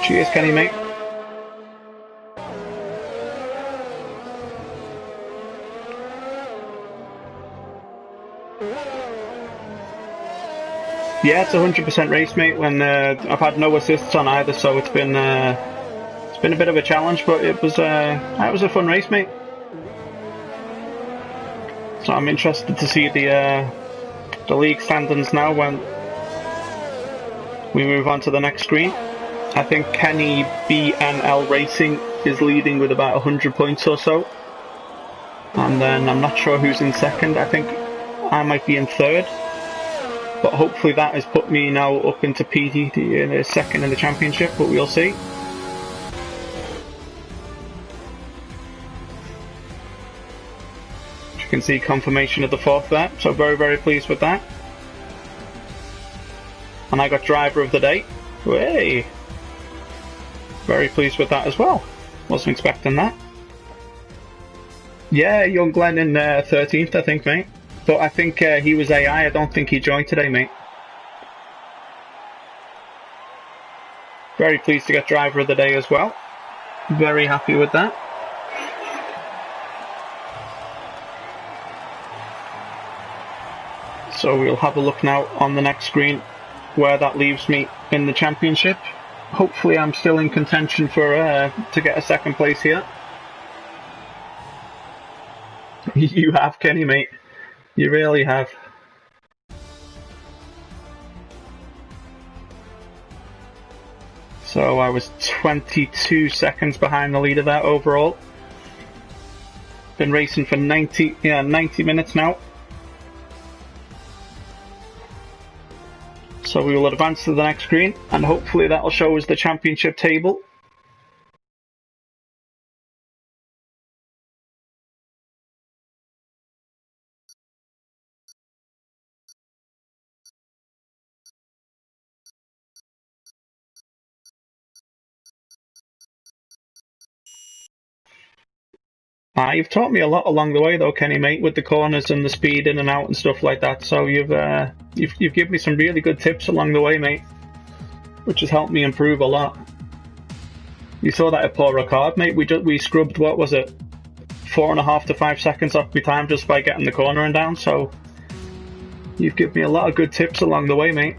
Cheers, Kenny, mate. Yeah, it's a 100% race, mate. When I've had no assists on either, so it's been a bit of a challenge, but it was a fun race, mate. So I'm interested to see the league standings now when we move on to the next screen. I think Kenny BNL Racing is leading with about 100 points or so, and then I'm not sure who's in second. I think I might be in third. But hopefully that has put me now up into PT in a second in the championship, but we'll see. You can see confirmation of the 4th there, so very, very pleased with that. And I got driver of the day. Hey! Very pleased with that as well. Wasn't expecting that. Yeah, young Glenn in 13th, I think, mate. But I think he was AI. I don't think he joined today, mate. Very pleased to get driver of the day as well. Very happy with that. So we'll have a look now on the next screen where that leaves me in the championship. Hopefully I'm still in contention for to get a second place here. You have, Kenny, mate. You really have. So I was 22 seconds behind the leader there overall. Been racing for 90 minutes now. So we will advance to the next screen, and hopefully that will show us the championship table. You've taught me a lot along the way, though, Kenny, mate, with the corners and the speed in and out and stuff like that. So you've given me some really good tips along the way, mate, which has helped me improve a lot. You saw that at Paul Ricard, mate. We scrubbed, what was it, 4.5 to 5 seconds off my time just by getting the corner and down. So you've given me a lot of good tips along the way, mate.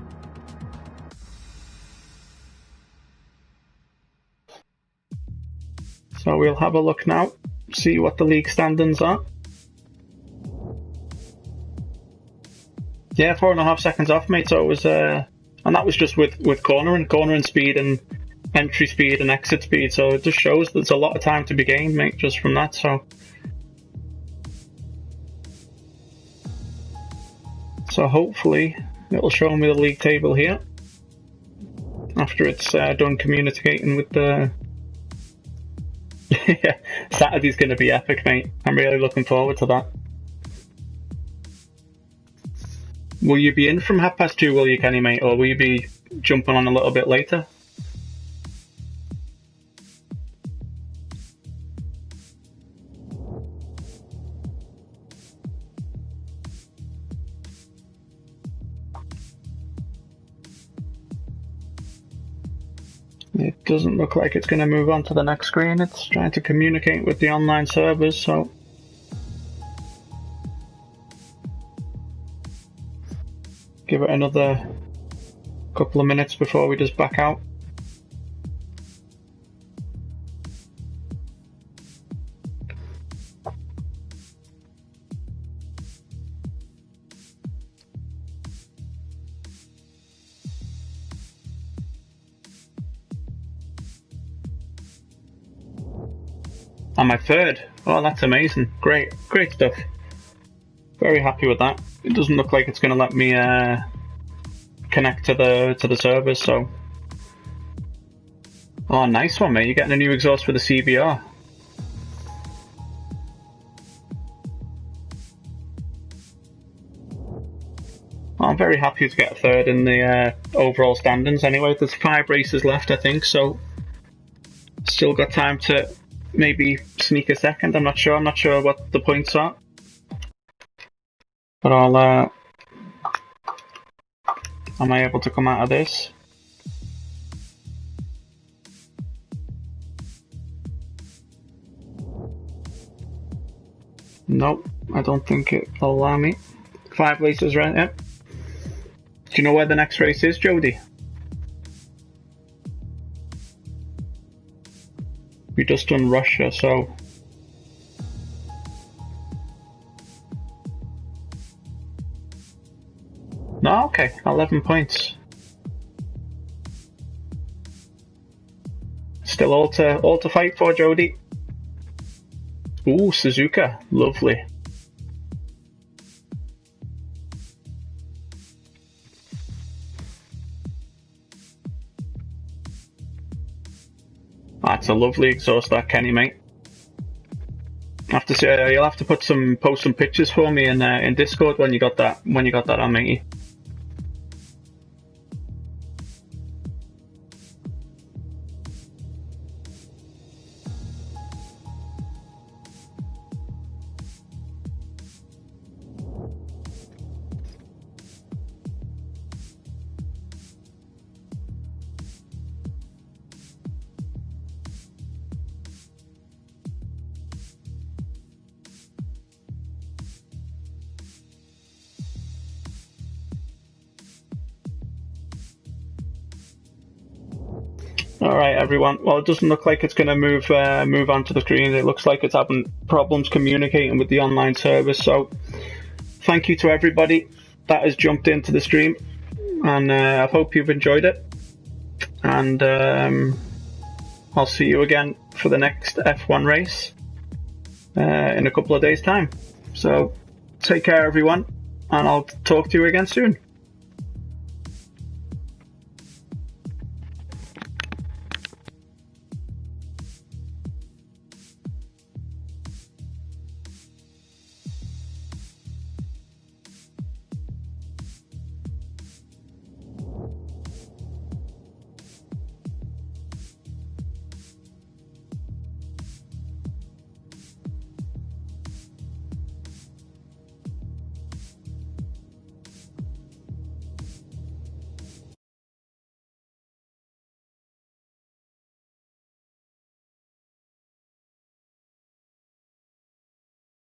So we'll have a look now, see what the league standings are. Yeah, 4.5 seconds off, mate. So it was, and that was just with cornering speed and entry speed and exit speed. So it just shows there's a lot of time to be gained, mate, just from that. So hopefully it'll show me the league table here after it's done communicating with the. Yeah, Saturday's going to be epic, mate. I'm really looking forward to that. Will you be in from 2:30, will you, Kenny, mate, or will you be jumping on a little bit later? It doesn't look like it's going to move on to the next screen. It's trying to communicate with the online servers, so give it another couple of minutes before we just back out. And my third. Oh, that's amazing. Great stuff. Very happy with that. It doesn't look like it's going to let me connect to the servers, so. Oh, nice one, mate. You're getting a new exhaust for the CBR. Oh, I'm very happy to get a third in the overall standings anyway. There's 5 races left, I think, so still got time to maybe sneak a second. I'm not sure what the points are, but am I able to come out of this? Nope, I don't think it'll allow me. 5 races, right? Yep. Do you know where the next race is, Jody? We just done Russia, so. No, okay, 11 points. Still all to fight for, Jody. Ooh, Suzuka, lovely. That's a lovely exhaust, that, Kenny, mate. Have to say, you'll have to post some pictures for me in Discord when you got that on, matey. Alright everyone, well it doesn't look like it's going to move onto the screen. It looks like it's having problems communicating with the online service, so thank you to everybody that has jumped into the stream, and I hope you've enjoyed it, and I'll see you again for the next F1 race in a couple of days time. So take care everyone, and I'll talk to you again soon.